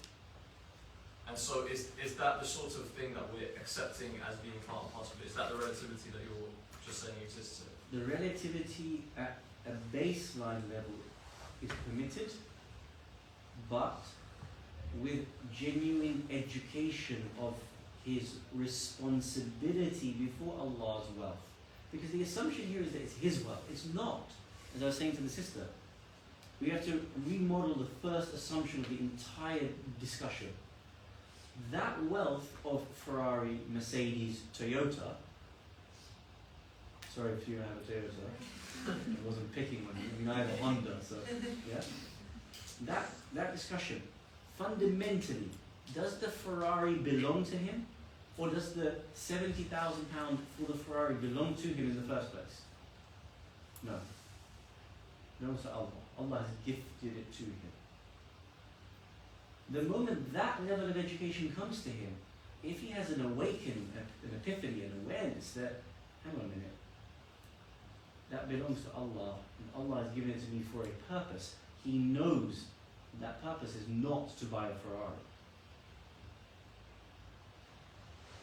And so is that the sort of thing that we're accepting as being part and parcel of it? Is that the relativity that you're just saying exists? The relativity at a baseline level is permitted, but with genuine education of his responsibility before Allah's wealth. Because the assumption here is that it's his wealth. It's not. As I was saying to the sister, we have to remodel the first assumption of the entire discussion. That wealth of Ferrari, Mercedes, Toyota, sorry if you have a Toyota, I wasn't picking one, I mean I have a Honda, so yeah. That discussion, fundamentally, does the Ferrari belong to him? Or does the £70,000 for the Ferrari belong to him in the first place? No. No, to Allah. Allah has gifted it to him. The moment that level of education comes to him, if he has an awakening, an epiphany, an awareness that, hang on a minute, that belongs to Allah, and Allah has given it to me for a purpose, he knows that purpose is not to buy a Ferrari.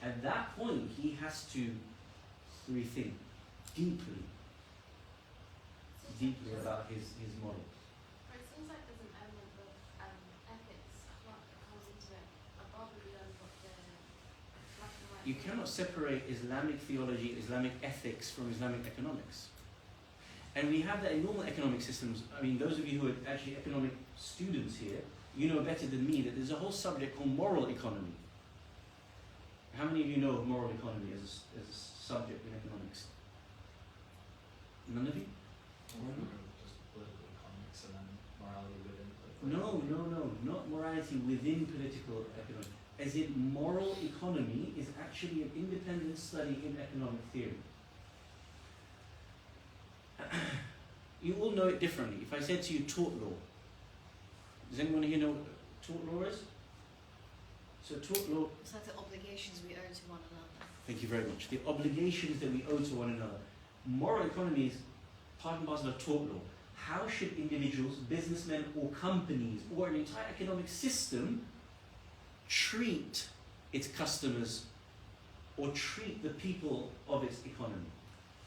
At that point, he has to rethink deeply about his model. It seems like there's an element of ethics that comes into it above and beyond what the black and white. You cannot separate Islamic theology, Islamic ethics from Islamic economics. And we have that in normal economic systems. I mean, those of you who are actually economic students here, you know better than me that there's a whole subject called moral economy. How many of you know of moral economy as a subject in economics? None of you? Just political economics and then morality within political No, not morality within political economy. As in, moral economy is actually an independent study in economic theory. You all know it differently. If I said to you tort law, does anyone here know what tort law is? So tort law, It's like the obligations we owe to one another. thank you very much. The obligations that we owe to one another. Moral economy is part and parcel of tort law. How should individuals, businessmen or companies or an entire economic system treat its customers or treat the people of its economy?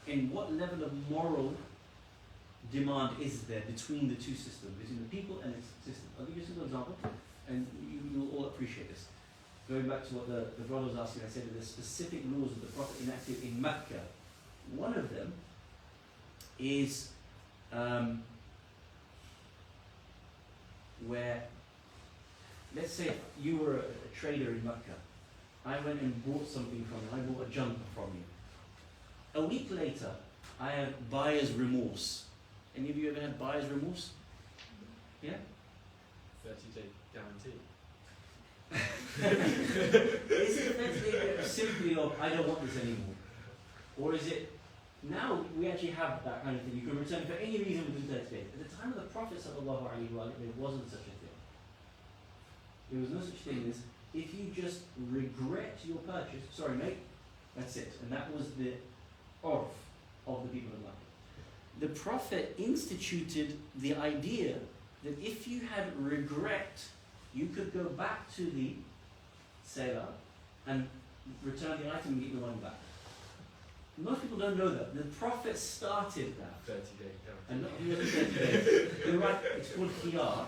And what level of moral demand is there between the two systems, between the people and its system? I'll give you a simple example, and you'll all appreciate this. Going back to what the brother was asking, I said that there's specific laws that the Prophet enacted in Mecca. One of them is where, let's say you were a trader in Mecca. I went and bought something from you. I bought a jumper from you. A week later, I had buyer's remorse. Any of you ever had buyer's remorse? Yeah? 30-day guarantee. Is it effectively simply of, I don't want this anymore? Or is it, now we actually have that kind of thing. You can return for any reason within 30 days. At the time of the Prophet ﷺ, there wasn't such a thing. There was no such thing as, if you just regret your purchase, sorry mate, that's it. And that was the urf of the people of Makkah. The Prophet instituted the idea that if you had regret, you could go back to the seller and return the item and get your money back. Most people don't know that. The Prophet started that. 30-day guarantee. And not really 30 days. You're right, it's called khiyar,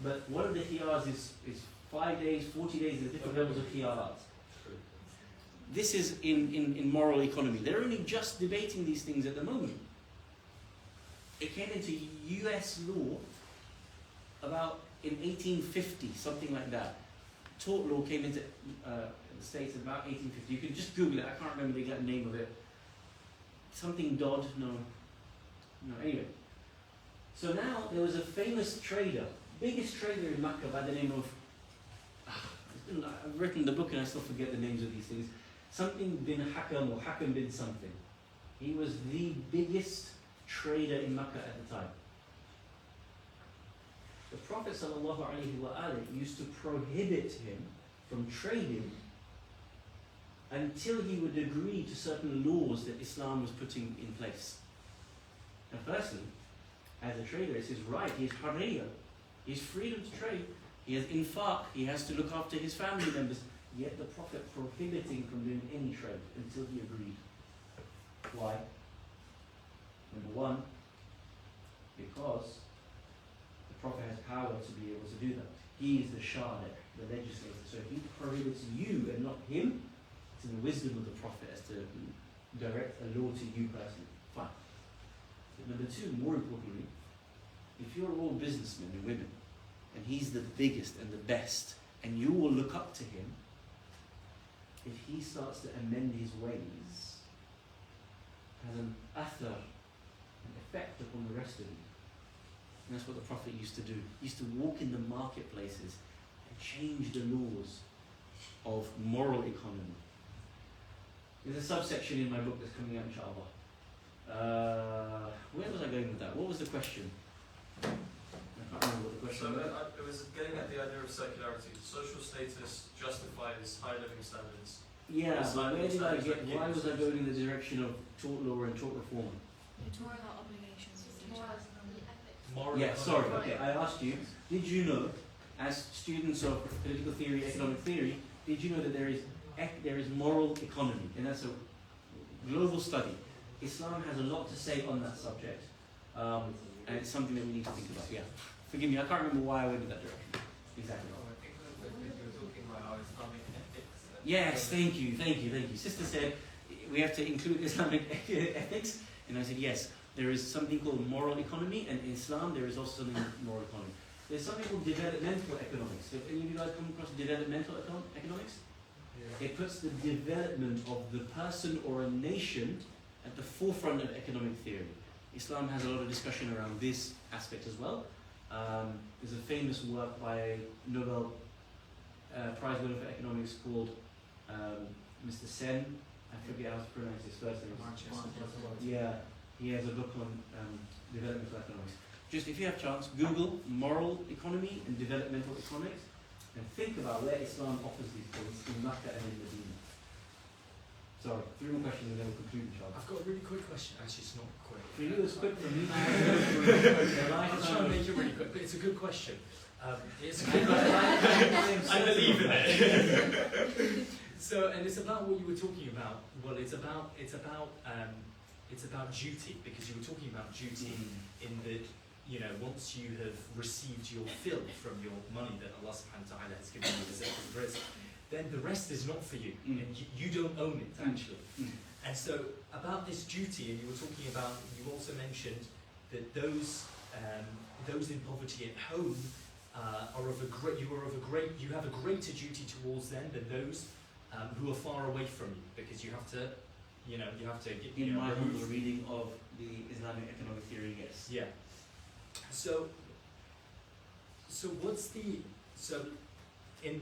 but one of the khiyars is 5 days, 40 days, there's different levels of khiyarats. This is in moral economy. They're only just debating these things at the moment. It came into US law about in 1850, something like that. Tort law came into the States about 1850. You can just Google it, I can't remember the exact name of it. Something Dodd, no, anyway. So now there was a famous trader, biggest trader in Makkah by the name of, I've written the book and I still forget the names of these things. Something bin Hakam or Hakam bin something. He was the biggest trader in Makkah at the time. The Prophet ﷺ used to prohibit him from trading until he would agree to certain laws that Islam was putting in place. And firstly, as a trader, it's his right, he has hariyya, he has freedom to trade, he has infaq, he has to look after his family members, yet the Prophet prohibiting from doing any trade until he agreed. Why? Number one, because the Prophet has power to be able to do that. He is the shari', the legislator. So if he prohibits you and not him, it's in the wisdom of the Prophet as to direct a law to you personally. Fine. But number two, more importantly, if you're all businessmen and women, and he's the biggest and the best, and you will look up to him, if he starts to amend his ways, has an athar, an effect upon the rest of you. And that's what the Prophet used to do. He used to walk in the marketplaces and change the laws of moral economy. There's a subsection in my book that's coming out, inshallah. Where was I going with that? What was the question? I can't remember what the question So was. it was getting at the idea of circularity. Social status justifies high living standards. Yeah, but where did I get? Why was I Standards. going in the direction of tort law and tort reform? It's more about obligations. It's more of the ethics. Moral Yeah, sorry. economy. Okay, I asked you. Did you know, as students of political theory, economic theory, did you know that there is moral economy, and that's a global study. Islam has a lot to say on that subject, and it's something that we need to think about. Yeah, forgive me, I can't remember why I went in that direction. Exactly. I think that you're talking about how Islamic ethics. Yes, thank you. Sister said we have to include Islamic ethics, and I said yes. There is something called moral economy, and in Islam there is also something called moral economy. There's something called developmental economics. Have any of you guys come across developmental economics? It puts the development of the person or a nation at the forefront of economic theory. Islam has a lot of discussion around this aspect as well. There's a famous work by a Nobel Prize winner for economics called Mr. Sen. I forget how to pronounce his first name. Yeah, He has a book on developmental economics. Just if you have chance, Google moral economy and developmental economics, and think about where Islam offers these things in Makkah and in Medina. Sorry, 3 more questions and then we'll conclude, inshallah. I've got a really quick question. Actually, it's not quick. For you, it's quick for me. I'll try and make it really quick, but it's a good question. It's a good question. I believe in it. So, and it's about what you were talking about. Well, it's about duty, because you were talking about duty in that, you know, once you have received your fill from your money that Allah subhanahu wa ta'ala has given you as a rizq, then the rest is not for you, and you don't own it actually. And so about this duty, and you were talking about, you also mentioned that those in poverty at home you have a greater duty towards them than those who are far away from you, because you have to, get, In my humble reading of the Islamic economic theory, yes. Yeah. So in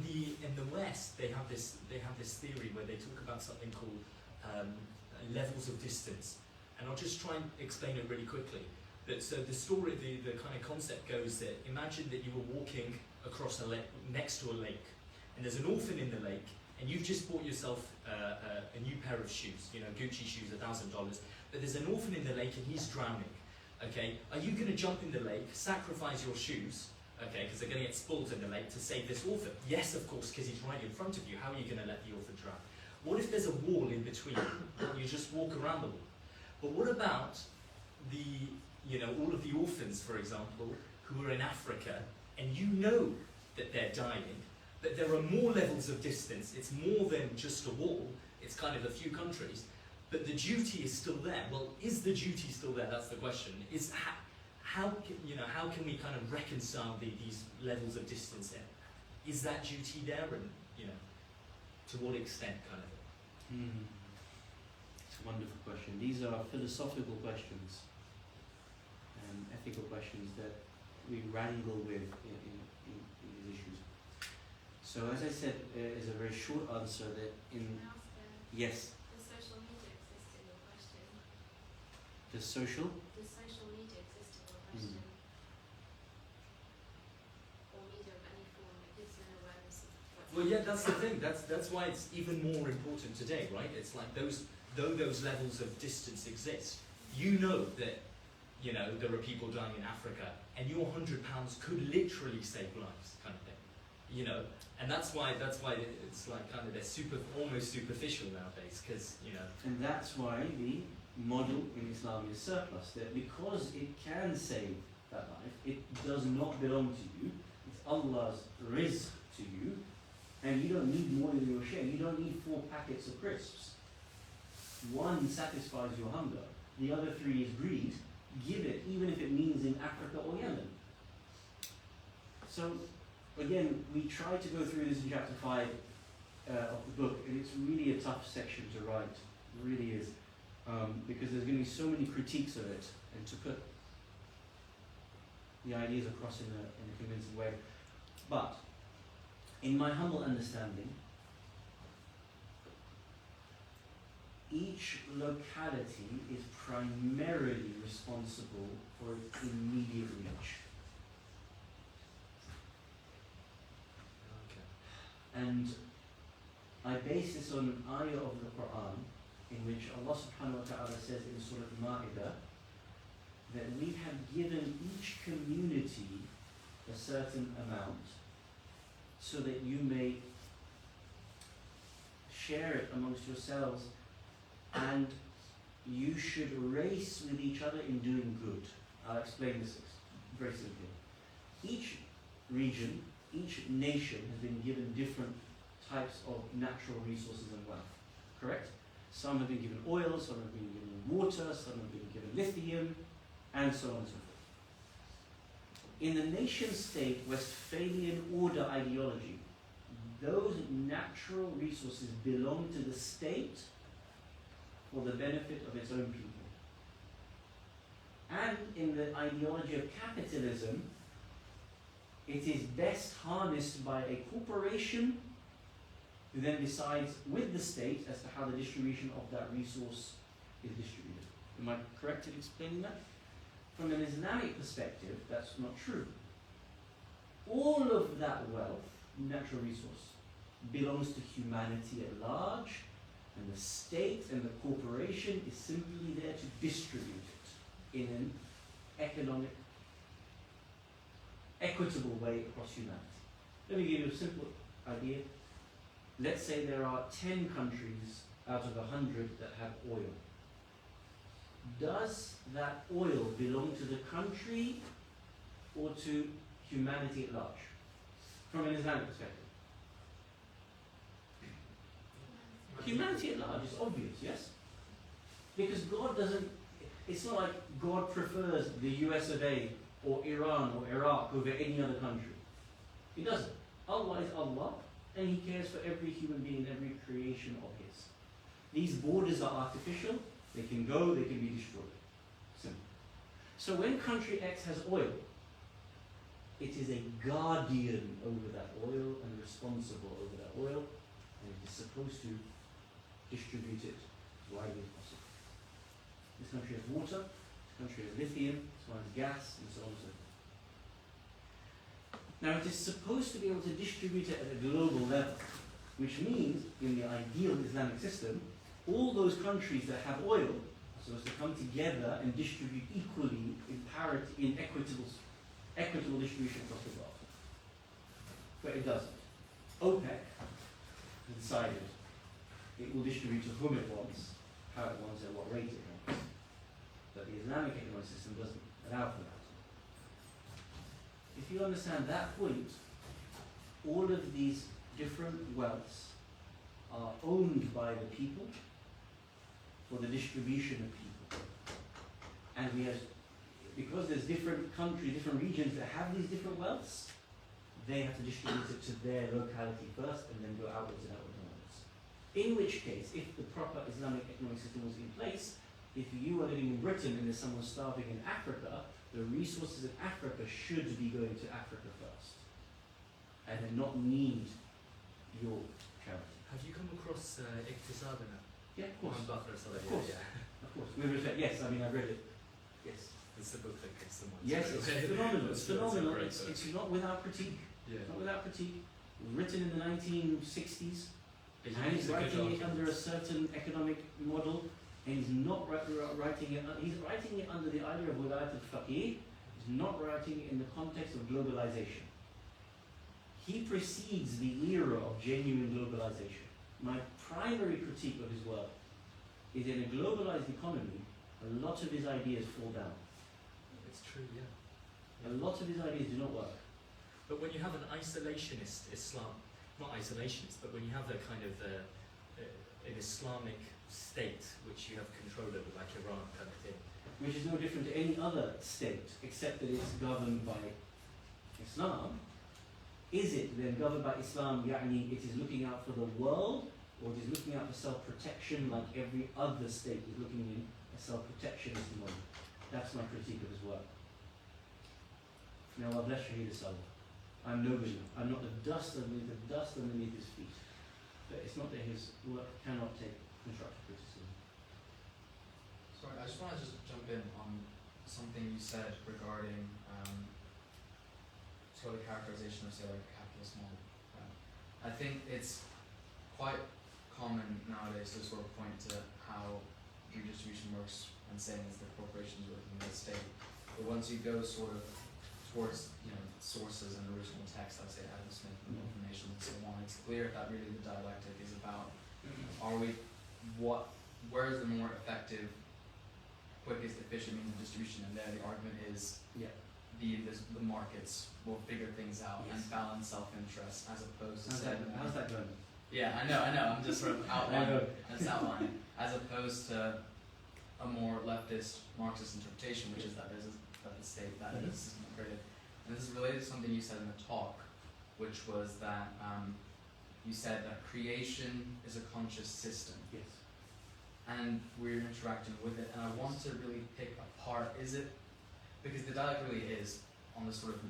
the West they have this theory where they talk about something called levels of distance, and I'll just try and explain it really quickly. So the story, the kind of concept goes that imagine that you were walking across a lake, next to a lake, and there's an orphan in the lake, and you've just bought yourself a new pair of shoes, Gucci shoes, $1,000, but there's an orphan in the lake and he's drowning. Okay, are you going to jump in the lake, sacrifice your shoes, okay, because they're going to get spoiled in the lake, to save this orphan? Yes, of course, because he's right in front of you. How are you going to let the orphan drown? What if there's a wall in between? You just walk around the wall. But what about all of the orphans, for example, who are in Africa, and you know that they're dying, but there are more levels of distance. It's more than just a wall. It's kind of a few countries. But the duty is still there. Well, is the duty still there? That's the question. How can we kind of reconcile these levels of distance there? Is that duty there, and to what extent, kind of? It's a wonderful question. These are philosophical questions and ethical questions that we wrangle with in these issues. So, as I said, is a very short answer that in Can I ask yes. does social media exist in your question? The social? Does social media exist in your question? Or media of any form that gives you an awareness of what's Well, yeah, that's the happening? thing. That's why it's even more important today, right? It's like though those levels of distance exist, you know that there are people dying in Africa, and your £100 could literally save lives, kind of thing. And that's why it's like kind of they're almost superficial nowadays, because And that's why the model in Islam is surplus. That because it can save that life, it does not belong to you. It's Allah's rizq to you, and you don't need more than your share. You don't need 4 packets of crisps. One satisfies your hunger. The other 3 is greed. Give it, even if it means in Africa or Yemen. So, again, we tried to go through this in chapter 5 of the book, and it's really a tough section to write. It really is. Because there's going to be so many critiques of it, and to put the ideas across in a convincing way. But, in my humble understanding, each locality is primarily responsible for its immediate reach. And I base this on an ayah of the Quran, in which Allah subhanahu wa ta'ala says in Surah Al-Ma'idah that we have given each community a certain amount so that you may share it amongst yourselves, and you should race with each other in doing good. I'll explain this very simply. Each region, each nation has been given different types of natural resources and wealth, correct? Some have been given oil, some have been given water, some have been given lithium, and so on and so forth. In the nation-state Westphalian order ideology, those natural resources belong to the state for the benefit of its own people. And in the ideology of capitalism, it is best harnessed by a corporation who then decides with the state as to how the distribution of that resource is distributed. Am I correct in explaining that? From an Islamic perspective, that's not true. All of that wealth, natural resource, belongs to humanity at large, and the state and the corporation is simply there to distribute it in an economic, equitable way across humanity. Let me give you a simple idea. Let's say there are 10 countries out of 100 that have oil. Does that oil belong to the country or to humanity at large? From an Islamic perspective. Humanity at large is obvious, yes? Because God doesn't, it's not like God prefers the US of A or Iran or Iraq over any other country. He doesn't. Allah is Allah, and He cares for every human being, every creation of His. These borders are artificial, they can go, they can be destroyed. Simple. So when country X has oil, it is a guardian over that oil and responsible over that oil, and it is supposed to distribute it as widely as possible. This country has water, this country has lithium, this one has gas, and so on and so forth. Now it is supposed to be able to distribute it at a global level, which means, in the ideal Islamic system, all those countries that have oil are supposed to come together and distribute equally in parity, in equitable distribution across the world. But it doesn't. OPEC has decided it will distribute to whom it wants, how it wants, and what rate it wants. But the Islamic economic system doesn't allow for that. If you understand that point, all of these different wealths are owned by the people for the distribution of people. And we have, because there's different countries, different regions that have these different wealths, they have to distribute it to their locality first and then go outwards and outwards and outwards. In which case, if the proper Islamic economic system was in place, if you are living in Britain and there's someone starving in Africa, the resources in Africa should be going to Africa first, and then not need your charity. Have you come across Iktisadana? Yeah, of course. Of course. Of course. With respect, yes, I mean, I read it. Yes. It's a book that gives someone. Yes, it's phenomenal. It's phenomenal. It's It's not without critique. Yeah. Not without critique. It was written in the 1960s, and he's It's a good writing it argument. under a certain economic model, and he's not writing it. He's writing it under the idea of wilayat al-faqih. He's not writing it in the context of globalization. He precedes the era of genuine globalization. My primary critique of his work is in a globalized economy, a lot of his ideas fall down. It's true, yeah. A lot of his ideas do not work. But when you have an isolationist Islam, not isolationist, but when you have a kind of an Islamic state which you have control over, like Iran kind of thing. Which is no different to any other state, except that it's governed by Islam. Is it then governed by Islam, يعني it is looking out for the world, or it is looking out for self-protection like every other state is looking in a self-protectionist model? That's my critique of his work. Now Allah bless Shaheed Salah. I'm nobody. I'm not the dust underneath his feet. But it's not that his work cannot take constructive criticism. Sorry, I just want to jump in on something you said regarding sort of characterization of, say, like a capitalist model. I think it's quite common nowadays to sort of point to how redistribution works and saying it's the corporations working with the state. But once you go sort of towards, sources and original text, like say Adam Smith and the Information and so on, it's clear that really the dialectic is about where is the more effective, quickest, efficient means of distribution, and there the argument is the markets will figure things out and balance self-interest as opposed to How's that going? Yeah, I know. I'm just sort of outlining. As opposed to a more leftist Marxist interpretation, which is that there's that the state that is system created. And this is related to something you said in the talk, which was that you said that creation is a conscious system. Yes. And we're interacting with it. And I want to really pick apart, because the dialect really is on this sort of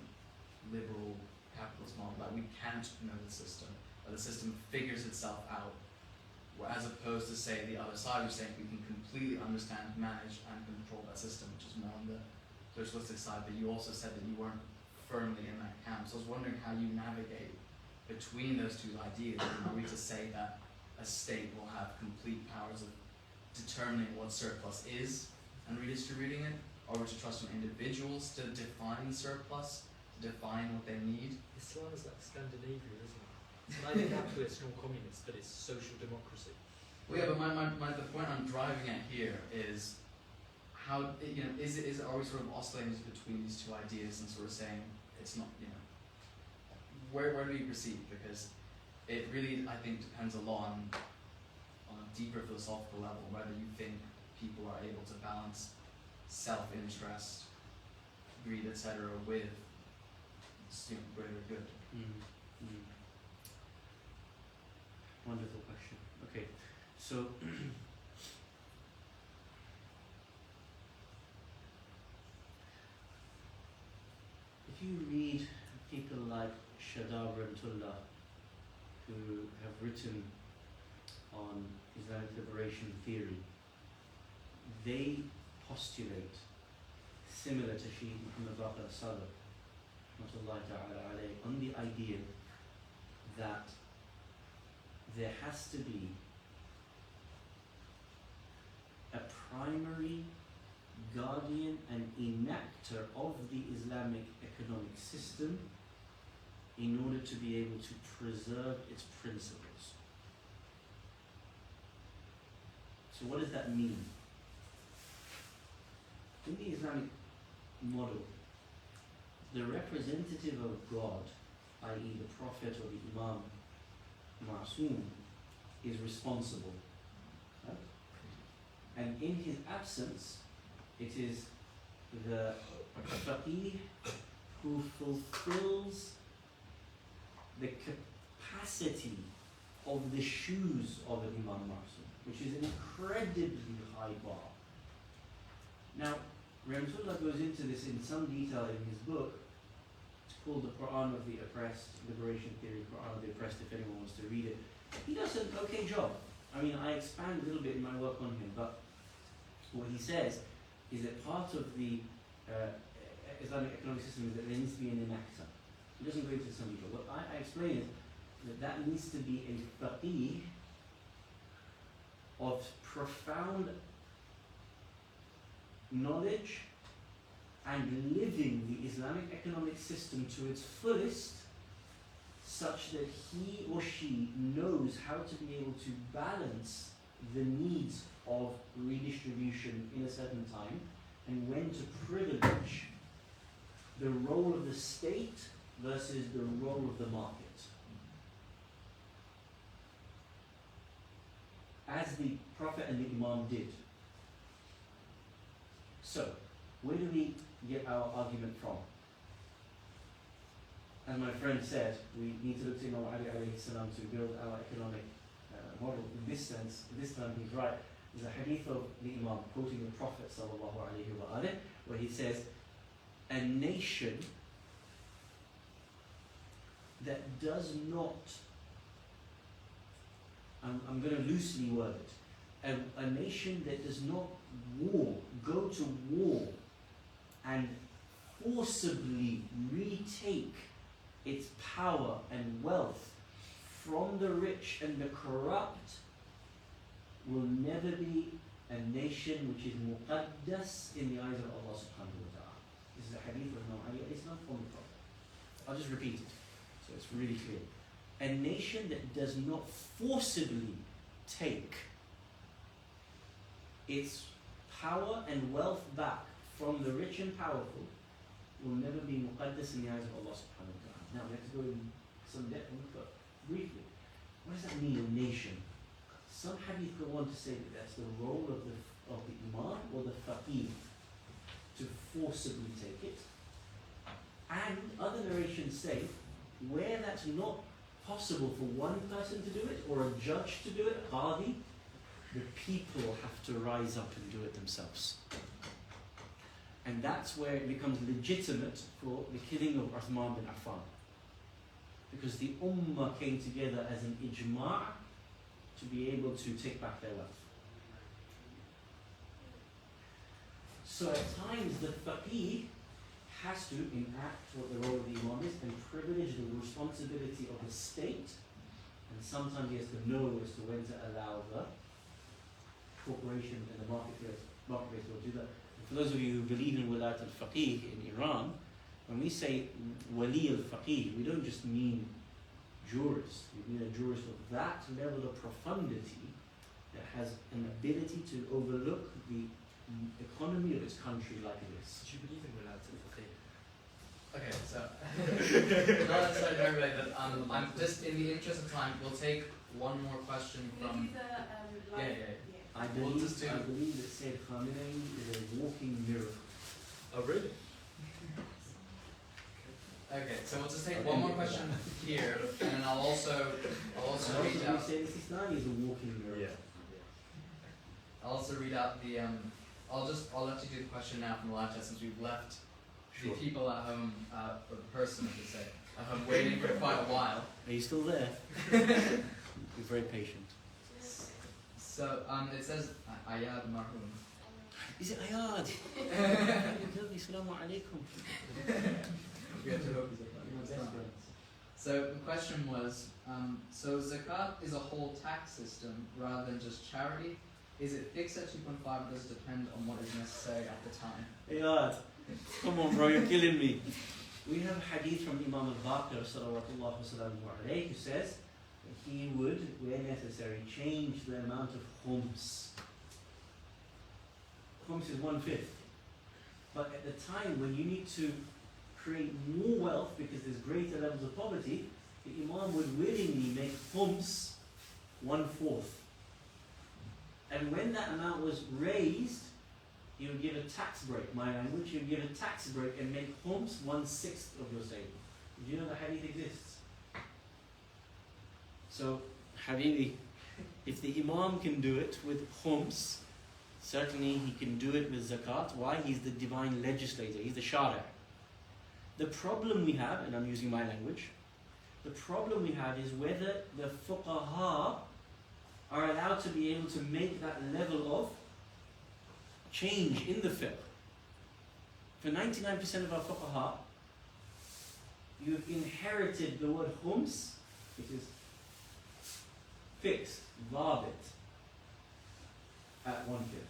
liberal capitalist model that we can't know the system, that the system figures itself out as opposed to say the other side, who's saying we can completely understand, manage, and control that system, which is more on the socialistic side. But you also said that you weren't firmly in that camp. So I was wondering how you navigate between those two ideas. Are we to say that a state will have complete powers of determining what surplus is and redistributing it? Or are we to trust on individuals to define surplus, to define what they need? Islam is like Scandinavia, isn't it? It's neither capitalist nor communist, but it's social democracy. Well, yeah, but the point I'm driving at here is how, you know, are we sort of oscillating between these two ideas and sort of saying it's not, you know, where do we proceed? Because it really, I think, depends a lot on a deeper philosophical level, whether you think people are able to balance self-interest, greed, etc., with, you know, greater good. Wonderful question. Okay, so if you read people like Shadab Rahmatullah, who have written on Islamic liberation theory, they postulate, similar to Sheikh Muhammad Baqir Saleh, on the idea that there has to be a primary guardian and enactor of the Islamic economic system in order to be able to preserve its principles. So what does that mean? In the Islamic model, the representative of God, i.e. the Prophet or the Imam Ma'soom, is responsible. Right? And in his absence, it is the faqih who fulfills the capacity of the shoes of an Imam Ma'soom, which is an incredibly high bar. Now, Rahmatullah goes into this in some detail in his book. It's called The Quran of the Oppressed, Liberation Theory, Quran of the Oppressed, if anyone wants to read it. He does an okay job. I mean, I expand a little bit in my work on him, but what he says is that part of the Islamic economic system is that there needs to be an enactor. He doesn't go into some detail. What I explain is that needs to be a faqih of profound knowledge and living the Islamic economic system to its fullest, such that he or she knows how to be able to balance the needs of redistribution in a certain time and when to privilege the role of the state versus the role of the market. As the Prophet and the Imam did. So, where do we get our argument from? As my friend said, we need to look to Imam Ali alayhi salam to build our economic model. In this sense, this time he's right. There's a hadith of the Imam quoting the Prophet sallallahu alayhi wa alayhi, where he says, a nation that does not, I'm going to loosely word it, a nation that does not go to war and forcibly retake its power and wealth from the rich and the corrupt will never be a nation which is muqaddas in the eyes of Allah subhanahu wa ta'ala. This is a hadith of Imam Ali alayhi salam from the Prophet. I'll just repeat it so it's really clear. A nation that does not forcibly take its power and wealth back from the rich and powerful will never be muqaddas in the eyes of Allah subhanahu wa ta'ala. Now let's go in some depth on it, but briefly. What does that mean, a nation? Some hadith go on to say that that's the role of the imam or the faqih to forcibly take it. And other narrations say, where that's not possible for one person to do it or a judge to do it, qadi, the people have to rise up and do it themselves. And that's where it becomes legitimate for the killing of Uthman bin Affan. Because the ummah came together as an ijma' to be able to take back their wealth. So at times the faqih has to enact what the role of the imam is and privilege the responsibility of the state, and sometimes he has to know as to when to allow the corporation and the marketplace will do that. And for those of you who believe in wilayat al-faqih in Iran, when we say wali al-faqih, we don't just mean jurist. We mean a jurist of that level of profundity that has an ability to overlook the economy of its country like this. Do you believe in wilayat al-faqih? Okay, so not necessarily everybody, but I'm just in the interest of time, we'll take one more question from. Yeah. I We'll believe just do- that Sayyid Khamenei is a walking miracle. Oh, really? Okay, so we'll just take one more question here, and then I'll also read We out. say Sistani is a walking miracle. Yeah. I'll also read out the. I'll let you do the question now from the live chat since we've left Sure. the people at home, or the person I should say, at home waiting for quite a while. Are you still there? You're very patient. So it says Ayad Marhum. Is it Ayad? Assalamu alaikum. We have to hope he's a friend. So the question was, so zakat is a whole tax system rather than just charity. Is it fixed at 2.5 or does it depend on what is necessary at the time? Ayad, come on bro, you're killing me. We have a hadith from Imam al-Baqir salawatullah wasallamu alayhi who says that he would, where necessary, change the amount of khums. Khums is 1/5. But at the time when you need to create more wealth because there's greater levels of poverty, the Imam would willingly make khums 1/4. And when that amount was raised, he would give a tax break, my language, he would give a tax break and make khums 1/6 of your saving. Do you know that hadith exists? So, Habibi, if the Imam can do it with khums, certainly he can do it with zakat. Why? He's the divine legislator, he's the shari'. The problem we have, and I'm using my language, the problem we have is whether the fuqaha are allowed to be able to make that level of change in the fiqh. For 99% of our fuqaha, you've inherited the word khums, which is fixed, dhabit, at 1/5.